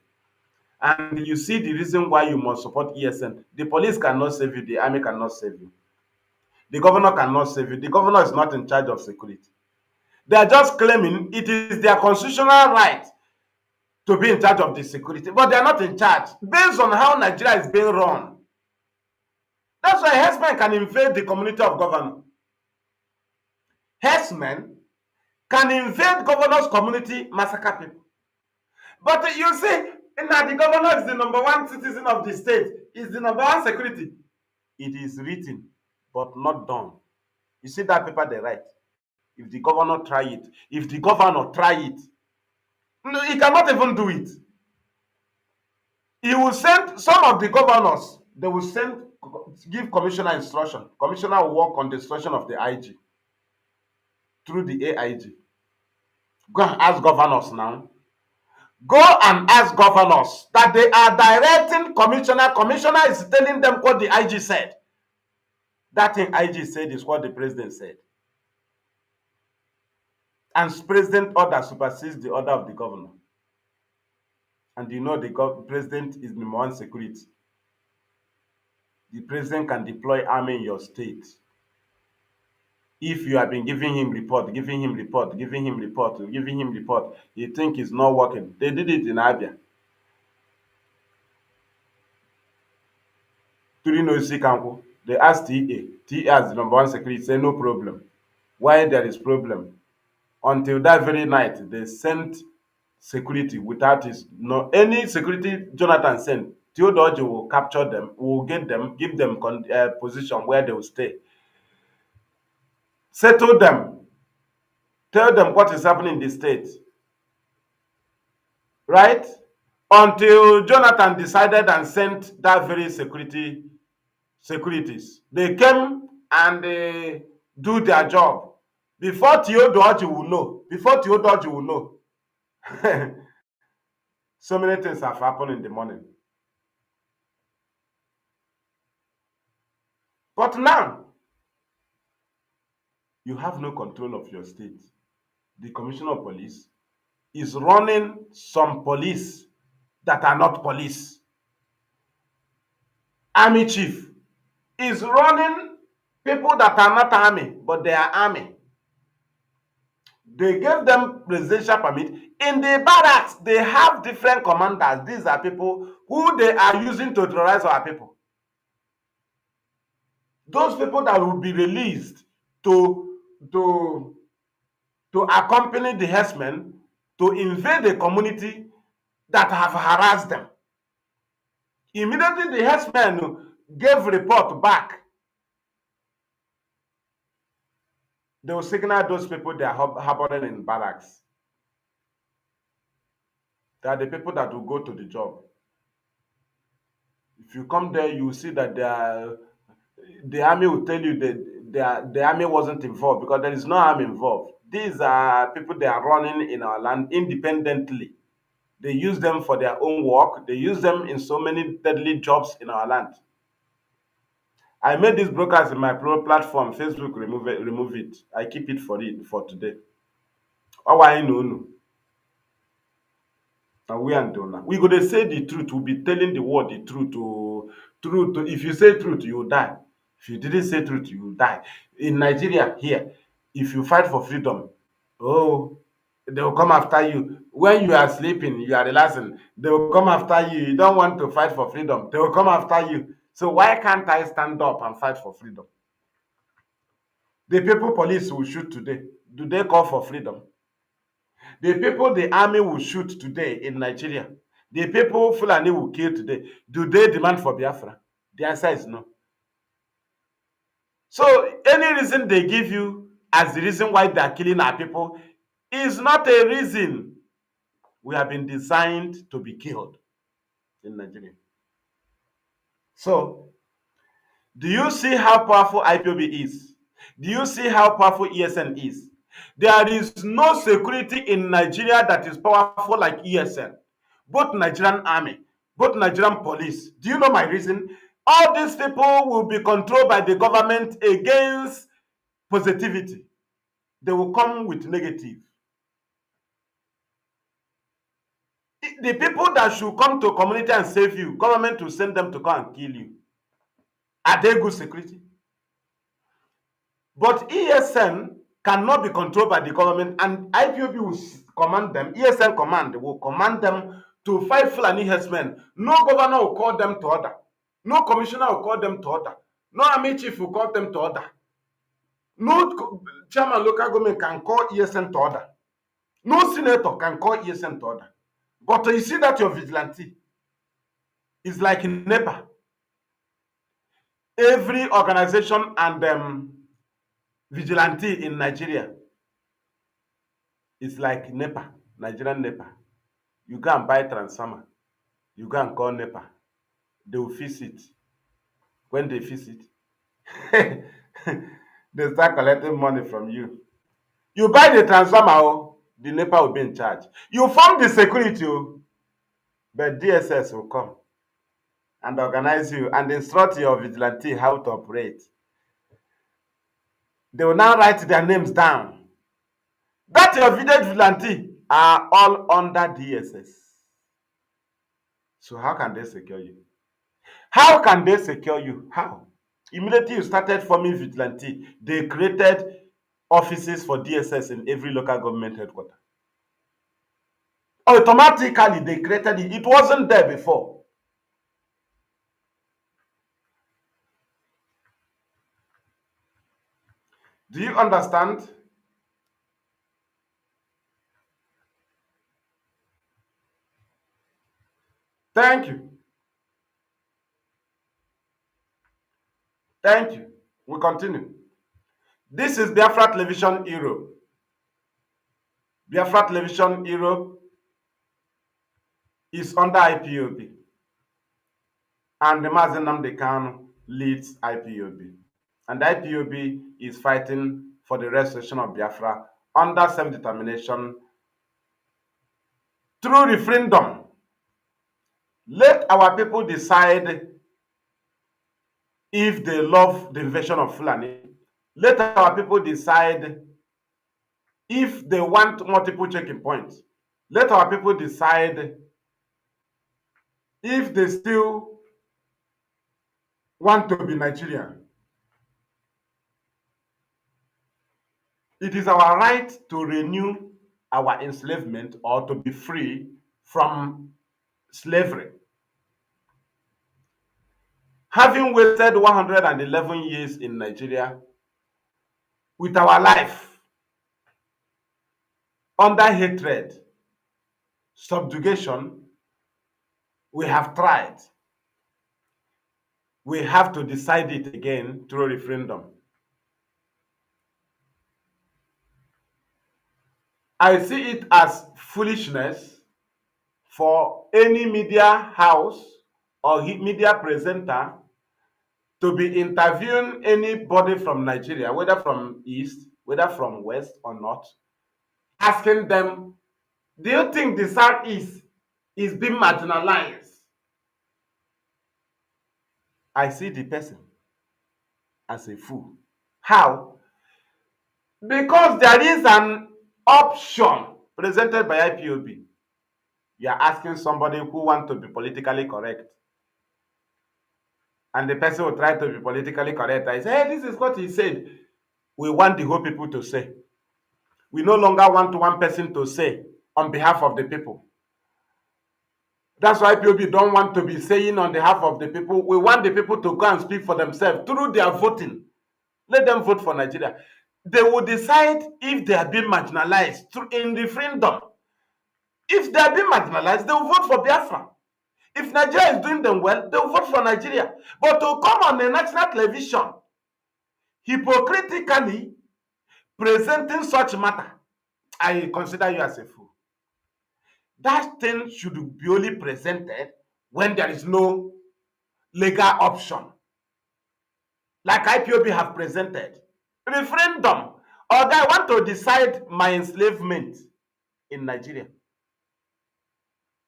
And you see the reason why you must support ESN. The police cannot save you, the army cannot save you. The governor cannot save you. The governor is not in charge of security. They are just claiming it is their constitutional right to be in charge of the security, but they are not in charge based on how Nigeria is being run. That's why herdsmen can invade the community of governor. Herdsmen can invade governor's community, massacre people. But you see, now the governor is the number one citizen of the state, is the number one security. It is written, but not done. You see that paper they write. If the governor try it, no, he cannot even do it. He will send some of the governors, they will give commissioner instruction. Commissioner will work on the instruction of the IG through the AIG. Go and ask governors now. Go and ask governors that they are directing commissioner. Commissioner is telling them what the IG said. That thing IG said is what the president said. And president order supersedes the order of the governor. And you know the president is number one security. The president can deploy army in your state. If you have been giving him report, you think it's not working. They did it in Abia. They asked TA. TA as the number one security said no problem. Why there is problem? Until that very night, they sent security without any security Jonathan sent. Theodore will capture them, will get them, give them position where they will stay. Settle them. Tell them what is happening in the state. Right? Until Jonathan decided and sent that very securities. They came and they do their job. Before Theodore will know. So many things have happened in the morning. But now, you have no control of your state. The commissioner of police is running some police that are not police. Army chief is running people that are not army, but they are army. They gave them presidential permit. In the barracks, they have different commanders. These are people who they are using to terrorize our people. Those people that will be released to accompany the herdsmen to invade the community that have harassed them. Immediately the herdsmen gave report back. They will signal those people they are harboring in barracks. They are the people that will go to the job. If you come there, you will see that the army will tell you that the army wasn't involved because there is no army involved. These are people they are running in our land independently. They use them for their own work. They use them in so many deadly jobs in our land. I made this broadcast in my pro platform. Facebook remove it. I keep it for today. How I know. And we go to say the truth. We'll be telling the world the truth. If you say truth, you will die. If you didn't say truth, you will die. In Nigeria, here, if you fight for freedom, they will come after you. When you are sleeping, you are relaxing, they will come after you. You don't want to fight for freedom, they will come after you. So why can't I stand up and fight for freedom? The people police will shoot today, do they call for freedom? The people the army will shoot today in Nigeria, the people Fulani will kill today, do they demand for Biafra? The answer is no. So any reason they give you as the reason why they are killing our people is not a reason. We have been designed to be killed in Nigeria. So, do you see how powerful IPOB is? Do you see how powerful ESN is? There is no security in Nigeria that is powerful like ESN. Both Nigerian army, both Nigerian police. Do you know my reason? All these people will be controlled by the government against positivity. They will come with negative. the people that should come to community and save you, government will send them to come and kill you. Are they good security? But ESN cannot be controlled by the government, and IPOB will command them. ESN command will command them to fight Fulani herdsmen. No governor will call them to order. No commissioner will call them to order. No army chief will call them to order. No chairman local government can call ESN to order. No senator can call ESN to order. But you see that your vigilante is like in NEPA. Every organization and vigilante in Nigeria is like NEPA, Nigerian NEPA. You go and buy transformer. You go and call NEPA. They will fix it. When they fix it, they start collecting money from you. You buy the transformer, the NEPA will be in charge. You form the security, but DSS will come and organize you and instruct your vigilante how to operate. They will now write their names down. That your village vigilante are all under DSS. So how can they secure you? How can they secure you? How? Immediately you started forming vigilante, they created offices for DSS in every local government headquarters. Automatically they created it. It wasn't there before. Do you understand? Thank you. Thank you. We continue. This is Biafra Television Europe. Biafra Television Europe is under IPOB. And the Mazi Nnamdi Kanu leads IPOB. And IPOB is fighting for the restoration of Biafra under self-determination through referendum. Let our people decide if they love the invasion of Fulani. Let our people decide if they want multiple checking points. Let our people decide if they still want to be Nigerian. It is our right to renew our enslavement or to be free from slavery. Having wasted 111 years in Nigeria with our life under hatred, subjugation, we have tried. We have to decide it again through referendum. I see it as foolishness for any media house or media presenter to be interviewing anybody from Nigeria, whether from East, whether from West or North, asking them, do you think the Southeast is being marginalized? I see the person as a fool. How? Because there is an option presented by IPOB. You are asking somebody who wants to be politically correct. And the person will try to be politically correct. I say, hey, this is what he said. We want the whole people to say. We no longer want one person to say on behalf of the people. That's why IPOB don't want to be saying on behalf of the people. We want the people to go and speak for themselves through their voting. Let them vote for Nigeria. They will decide if they are being marginalized in referendum. If they are being marginalized, they will vote for Biafra. If Nigeria is doing them well, they will vote for Nigeria. But to come on the national television, hypocritically presenting such matter, I consider you as a fool. That thing should be only presented when there is no legal option. Like IPOB have presented. Referendum. Or I want to decide my enslavement in Nigeria.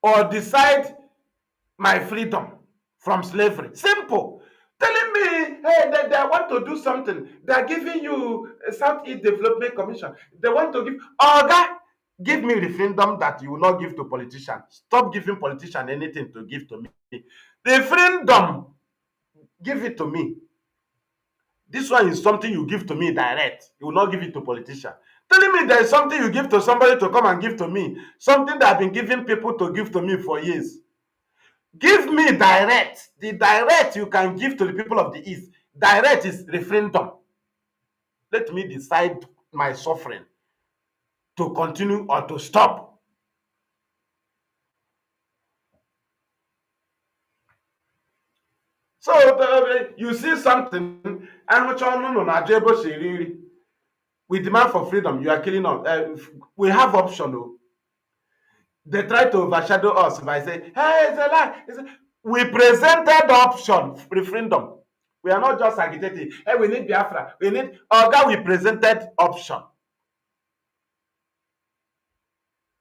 Or decide my freedom from slavery. Simple. Telling me, hey, they want to do something. They are giving you a Southeast Development Commission. They want to give. Give me referendum that you will not give to politicians. Stop giving politicians anything to give to me. Referendum, give it to me. This one is something you give to me direct. You will not give it to politicians. Telling me there is something you give to somebody to come and give to me. Something that I've been giving people to give to me for years. Give me direct. The direct you can give to the people of the East. Direct is referendum. Let me decide my suffering to continue or to stop. So you see something, we demand for freedom. You are killing us. We have option. Oh. They try to overshadow us by saying, hey, it's a lie. We presented the option, referendum. We are not just agitating. Hey, we need Biafra. We need Oga. We presented option.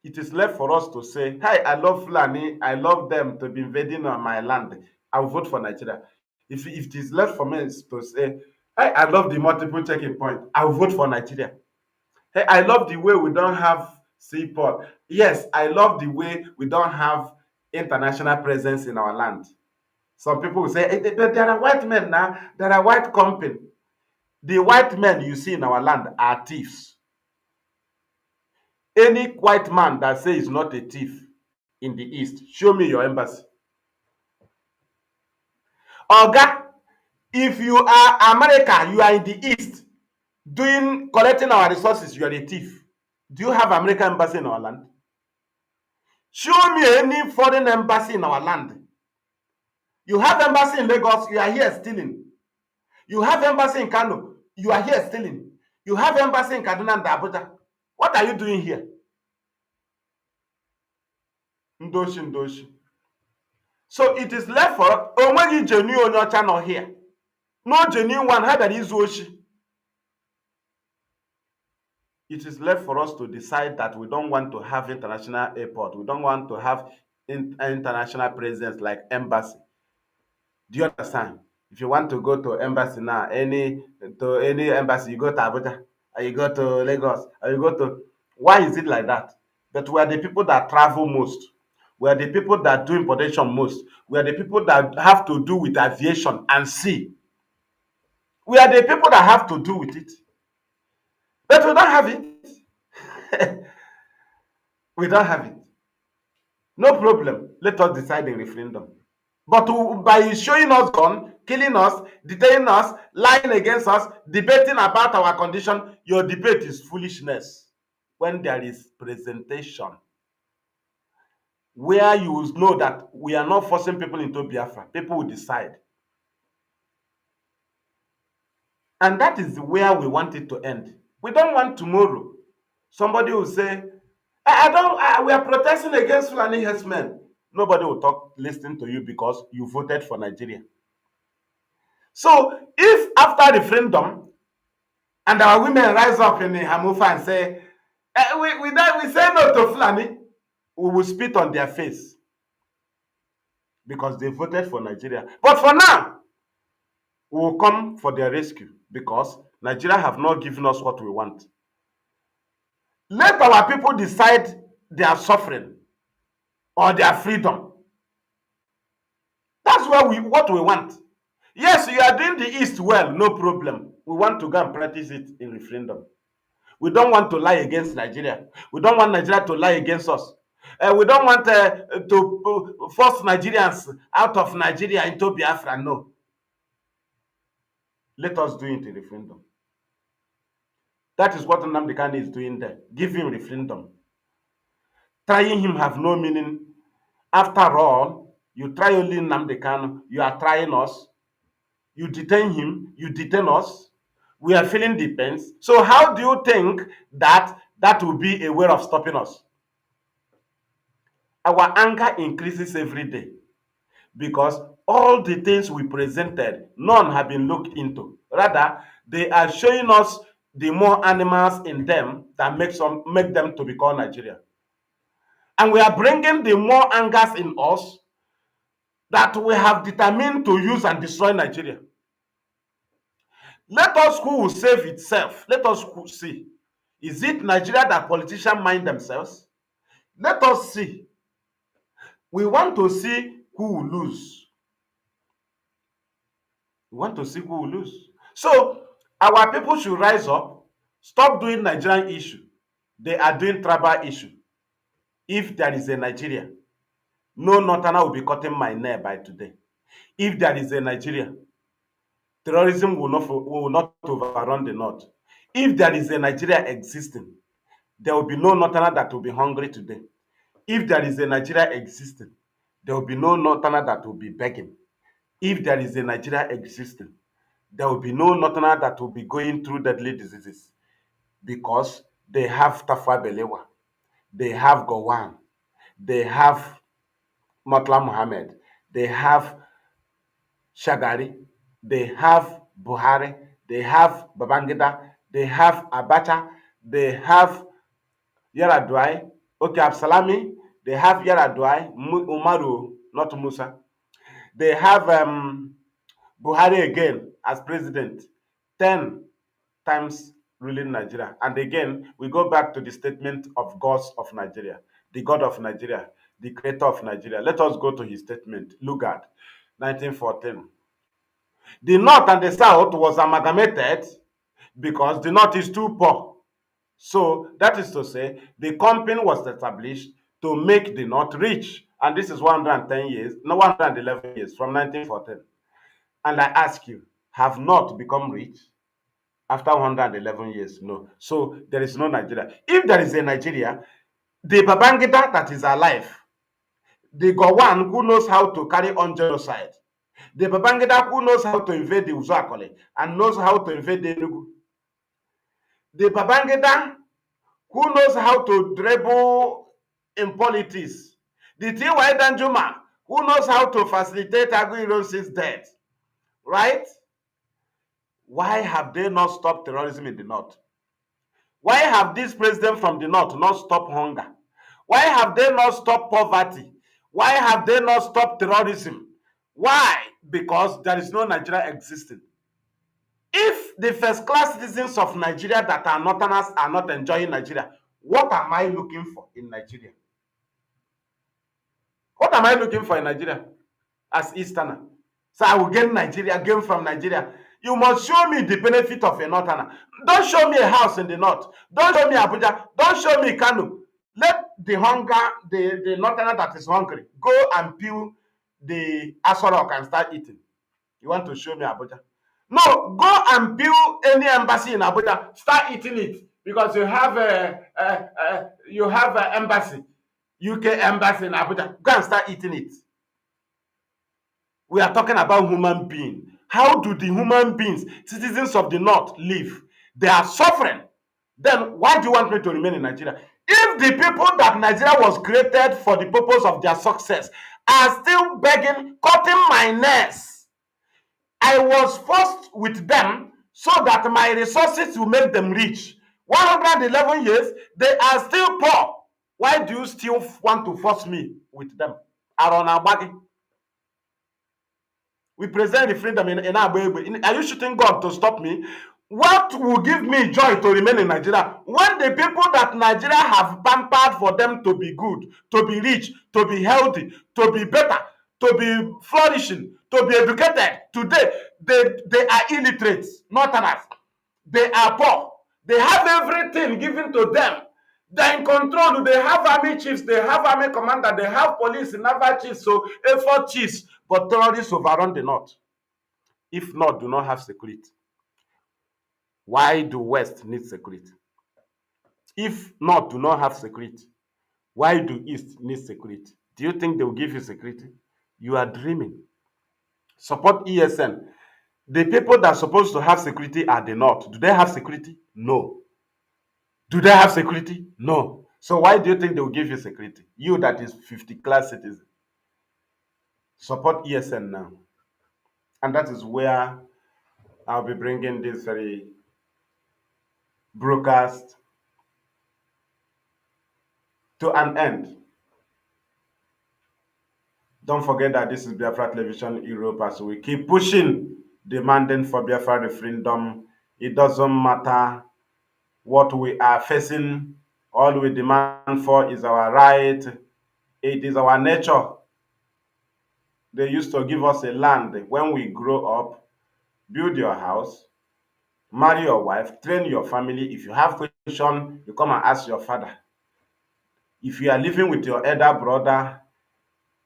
It is left for us to say, hey, I love Fulani. I love them to be invading on my land. I will vote for Nigeria. If it is left for me to say, hey, I love the multiple checking point. I will vote for Nigeria. Hey, I love the way we don't have seaport. Yes, I love the way we don't have international presence in our land. Some people will say, hey, but there are white men now. There are white company. The white men you see in our land are thieves. Any white man that says he's not a thief in the East, show me your embassy. Oga, if you are America, you are in the East, collecting our resources, you are a thief. Do you have American embassy in our land? Show me any foreign embassy in our land. You have embassy in Lagos, you are here stealing. You have embassy in Kano, you are here stealing. You have embassy in Kaduna and Abuja. What are you doing here? Ndoshi. So it is left for only genuine onyocha no here. No genuine one, how that is Oshi. It is left for us to decide that we don't want to have international airport. We don't want to have international presence like embassy. Do you understand? If you want to go to embassy now, any embassy, you go to Abuja, or you go to Lagos, or you go to. Why is it like that? But we are the people that travel most. We are the people that do importation most. We are the people that have to do with aviation and sea. We are the people that have to do with it. But we don't have it. We don't have it. No problem. Let us decide in referendum. But by showing us gun, killing us, detaining us, lying against us, debating about our condition, your debate is foolishness. When there is presentation, where you will know that we are not forcing people into Biafra, people will decide. And that is where we want it to end. We don't want tomorrow somebody will say, we are protesting against Fulani herdsmen. Nobody will listen to you because you voted for Nigeria. So if after referendum and our women rise up in the Hamufa and say, we say no to Fulani, we will spit on their face because they voted for Nigeria. But for now, we will come for their rescue because Nigeria have not given us what we want. Let our people decide their suffering or their freedom. That's what we want. Yes, you are doing the East well, no problem. We want to go and practice it in referendum. We don't want to lie against Nigeria. We don't want Nigeria to lie against us. We don't want to force Nigerians out of Nigeria into Biafra. No. Let us do it in referendum. That is what Nnamdi Kanu is doing there. Give him referendum. Trying him have no meaning. After all, you try only Nnamdi Kanu, you are trying us. You detain him, you detain us. We are feeling the pains. So how do you think that will be a way of stopping us? Our anger increases every day because all the things we presented, none have been looked into. Rather, they are showing us the more animals in them that make them to be called Nigeria. And we are bringing the more angers in us that we have determined to use and destroy Nigeria. Let us who will save itself. Let us see. Is it Nigeria that politicians mind themselves? Let us see. We want to see who will lose. We want to see who will lose. So our people should rise up, stop doing Nigerian issue. They are doing tribal issue. If there is a Nigeria, no Northerner will be cutting my nail by today. If there is a Nigeria, terrorism will not overrun the North. If there is a Nigeria existing, there will be no Northerner that will be hungry today. If there is a Nigeria existing, there will be no Northerner that will be begging. If there is a Nigeria existing, there will be no Northerner that will be going through deadly diseases because they have Tafa Belewa, they have Gowon, they have Murtala Muhammad, they have Shagari, they have Buhari, they have Babangida, they have Abacha, they have Yaradwai, okay, Absalami, they have Yaradwai, Umaru, not Musa. They have Buhari again as president, 10 times ruling Nigeria. And again, we go back to the statement of gods of Nigeria, the God of Nigeria, the creator of Nigeria. Let us go to his statement, Lugard, 1914. The North and the South was amalgamated because the North is too poor. So that is to say, the company was established to make the North rich. And this is 110 years, no, 111 years from 1914. And I ask you, have North become rich after 111 years? No. So there is no Nigeria. If there is a Nigeria, the Babangida that is alive, the Gowon who knows how to carry on genocide, the Babangida who knows how to invade the Uzuakole and knows how to invade the Enugu, the Babangida who knows how to dribble in politics, the T.Y. Danjuma who knows how to facilitate Aguiyi death, right? Why have they not stopped terrorism in the North? Why have these presidents from the North not stopped hunger? Why have they not stopped poverty? Why have they not stopped terrorism? Why? Because there is no Nigeria existing. If the first-class citizens of Nigeria that are Northerners are not enjoying Nigeria, what am I looking for in Nigeria? What am I looking for in Nigeria as Easterner? So I will gain Nigeria, gain from Nigeria. You must show me the benefit of a Northerner. Don't show me a house in the North. Don't show me Abuja. Don't show me Kano. Let the hunger, the Northerner that is hungry, go and peel the Asorok and start eating. You want to show me Abuja? No, go and build any embassy in Abuja. Start eating it because you have a embassy, UK embassy in Abuja. Go and start eating it. We are talking about human being. How do the human beings, citizens of the North, live? They are suffering. Then why do you want me to remain in Nigeria? If the people that Nigeria was created for the purpose of their success are still begging, cutting my nails, I was forced with them so that my resources will make them rich. 111 years, they are still poor. Why do you still want to force me with them? We present the freedom in our baby. Are you shooting God to stop me? What will give me joy to remain in Nigeria when the people that Nigeria have pampered for them to be good, to be rich, to be healthy, to be better, to be flourishing, to be educated, today they are illiterate, Northerners. They are poor. They have everything given to them. They're in control. They have army chiefs, they have army commander, they have police, naval chiefs, so effort chiefs, but terrorists overrun the North. If North do not have security, why do West need security? If North do not have security, why do East need security? Do you think they will give you security? You are dreaming. Support ESN. The people that are supposed to have security are the North. Do they have security? No. Do they have security? No. So why do you think they will give you security? You that is 50 class citizen. Support ESN now. And that is where I'll be bringing this very broadcast to an end. Don't forget that this is Biafra Television Europe as we keep pushing, demanding for Biafra referendum. It doesn't matter what we are facing. All we demand for is our right. It is our nature. They used to give us a land. When we grow up, build your house, marry your wife, train your family. If you have question, you come and ask your father. If you are living with your elder brother,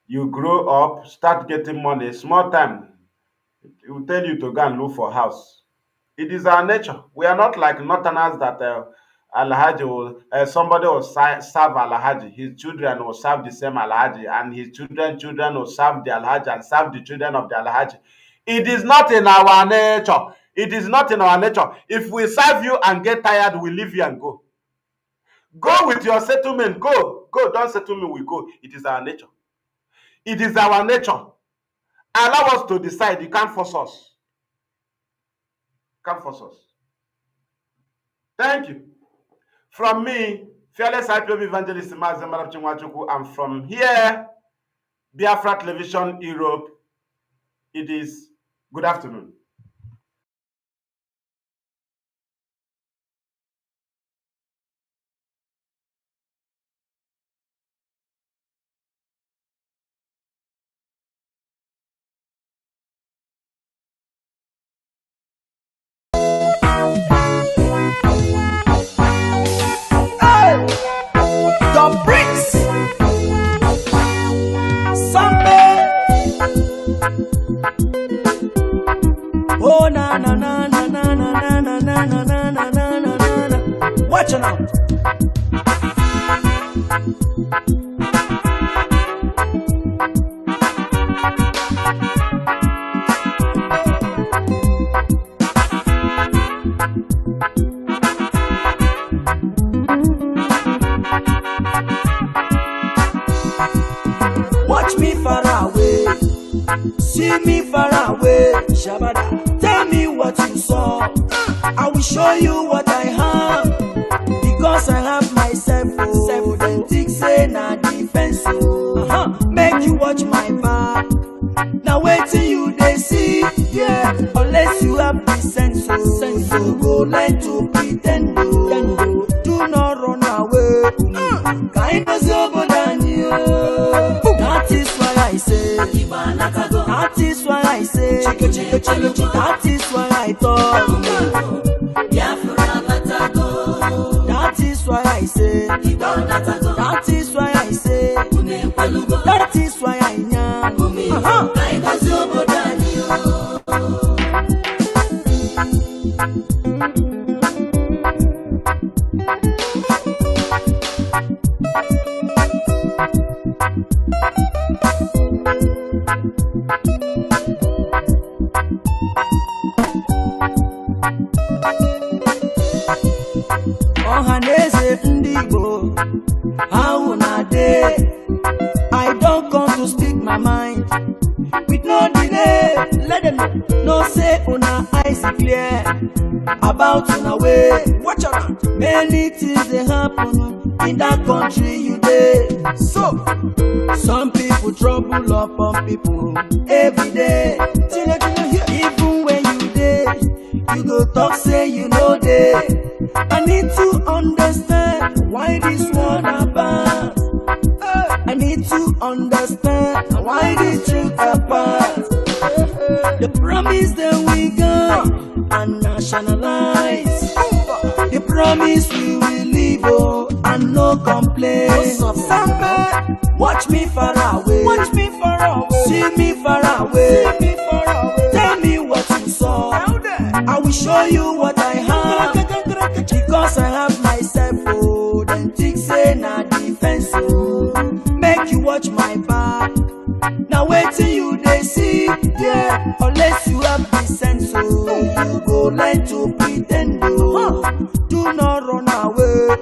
you grow up, start getting money, small time, it will tell you to go and look for house. It is our nature. We are not like northerners that Alhaji will, somebody will serve Alhaji, his children will serve the same Alhaji, and his children will serve the Alhaji and serve the children of the Alhaji. It is not in our nature. It is not in our nature. If we serve you and get tired, we leave you and go. Go with your settlement. Go. Don't settle me, we go. It is our nature. It is our nature. Allow us to decide. You can't force us. Can't force us. Thank you. From me, fearless IPOB evangelist Mazemara Chinwachuku, and from here, Biafra Television Europe, it is good afternoon. Oh na na na na na na na na na na na na na na na. Watch it out. Watch me far away. See me far away, Shabada. Tell me what you saw. I will show you what I have. Because I have myself. Oh, then think say na defense. Make you watch my back. Now wait till you they see. Yeah, unless you have the sense. You go learn to pretend. Do not run away. Kind of over than you. That is why I say. That is why I say. That is why I talk. That is why I say. That is why I say. That is why I am. Ohaneze Igbo, how na day? I don't come to speak my mind with no delay. Let them know say una eyes clear about una way. Watch out, many things they happen in that country you dey. So some people trouble upon people every day. Even when you dey, you go talk say you know dey. I need to understand why this one about. I need to understand why this truth apart. The promise that we got and nationalize. The promise we will live and no complaints. Watch me far away. Watch me far away. See me far away. See me far away. Tell me what you saw. I will show you what I have. Because I have myself. Oh, then think say na defense. Oh, make you watch my back. Now wait till you they see. Yeah, unless you have the sense. Oh, you go learn to pretend. Oh, do not run away.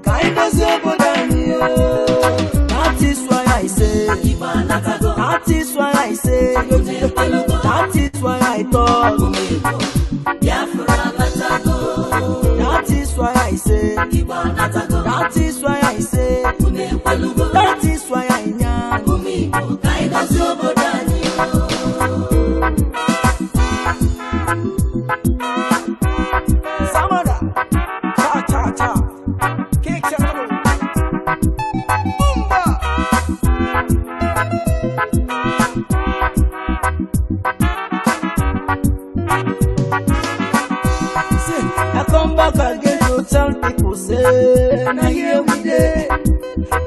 Kind of sober than you. That is why I say. That is why I say. That is why I talk. That is why I say. That is why I say. That is why I am. Samada, tell people say, now here we dey,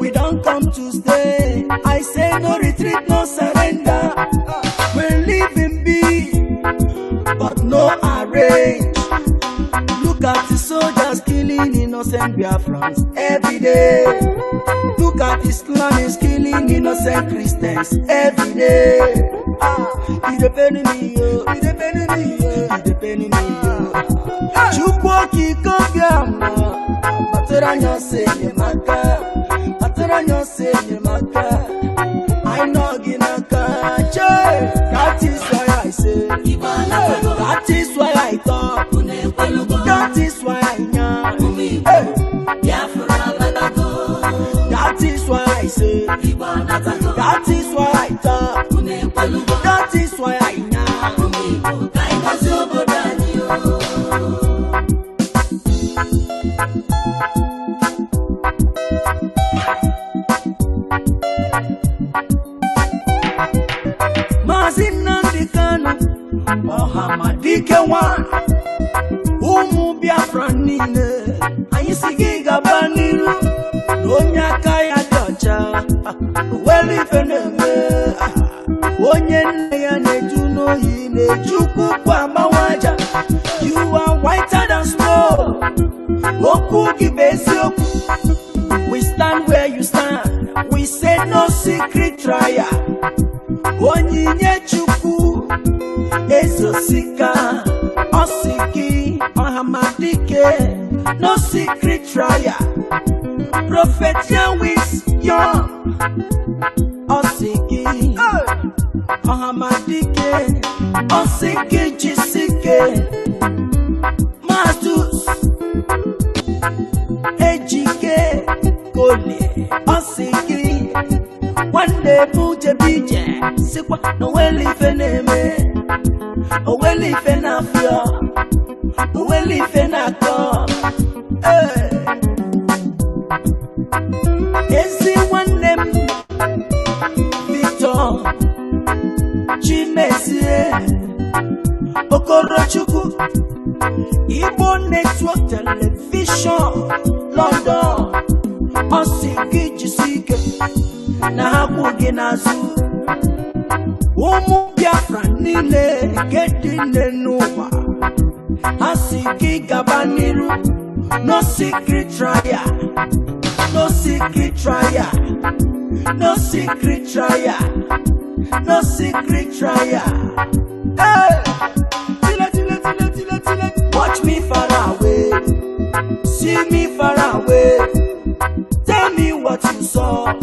we don't come to stay. I say no retreat, no surrender. We're living big, but no arrange. Look at the soldiers killing innocent Biafrans every day. Look at Islamists killing innocent Christians every day. It depends me, yo. It depends me, yo. It depends me, yo. Chukwuoki Kobiama, Baturanyo say maka, Baturanyo say maka. I know Ginaka, that is why I say, that is why I talk, that is why I know, that is why I say, that is why I talk, that is why I know. Mohamadike one, Biafran nile, anyisigi gabaniru, onya kaya docha, weli feneme, onye ya nejuno yine chuku kwa mawaja. You are whiter than snow, oku kibesi oku. We stand where you stand, we say no secret trial. Onyinye chuku. Ezosika, Osiki, Mohamadike, no secret trial. Prophet Yahweh's young, Osiki, Mohamadike, Osiki, Jisike, Mastus, Ejike, Kole, Osiki, one day Muje Bije, Sikwa, no welly feneme. Oweli fena fio, oweli fena ko. Ezi one name, Victor, Chimezie, Okorochukwu, Igbo Network Television, London, Osiki Jisike, na hakugi nazu. Biafran nile gedine nuwa, asiki gabaniru, no secret trial, no secret trial, no secret trial, no secret trial. Hey, tile. Watch me far away, see me far away. Tell me what you saw,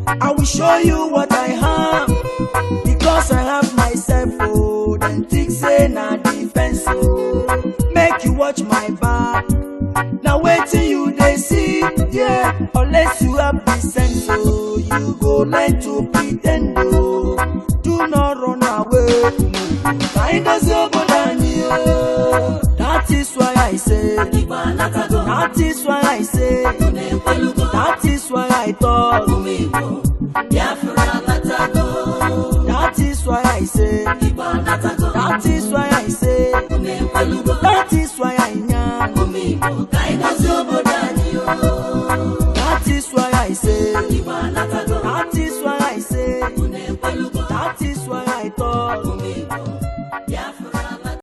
I will show you what I have. Because I have myself, oh, then think say na defense, oh. Make you watch my back. Now wait till you they see, yeah. Unless you have the sense, oh, you go learn to pretend, oh. Do not run away. Kind of that is why I say, that is why I say, that is why I talk. That is why I say, that is why I say, that is why I know.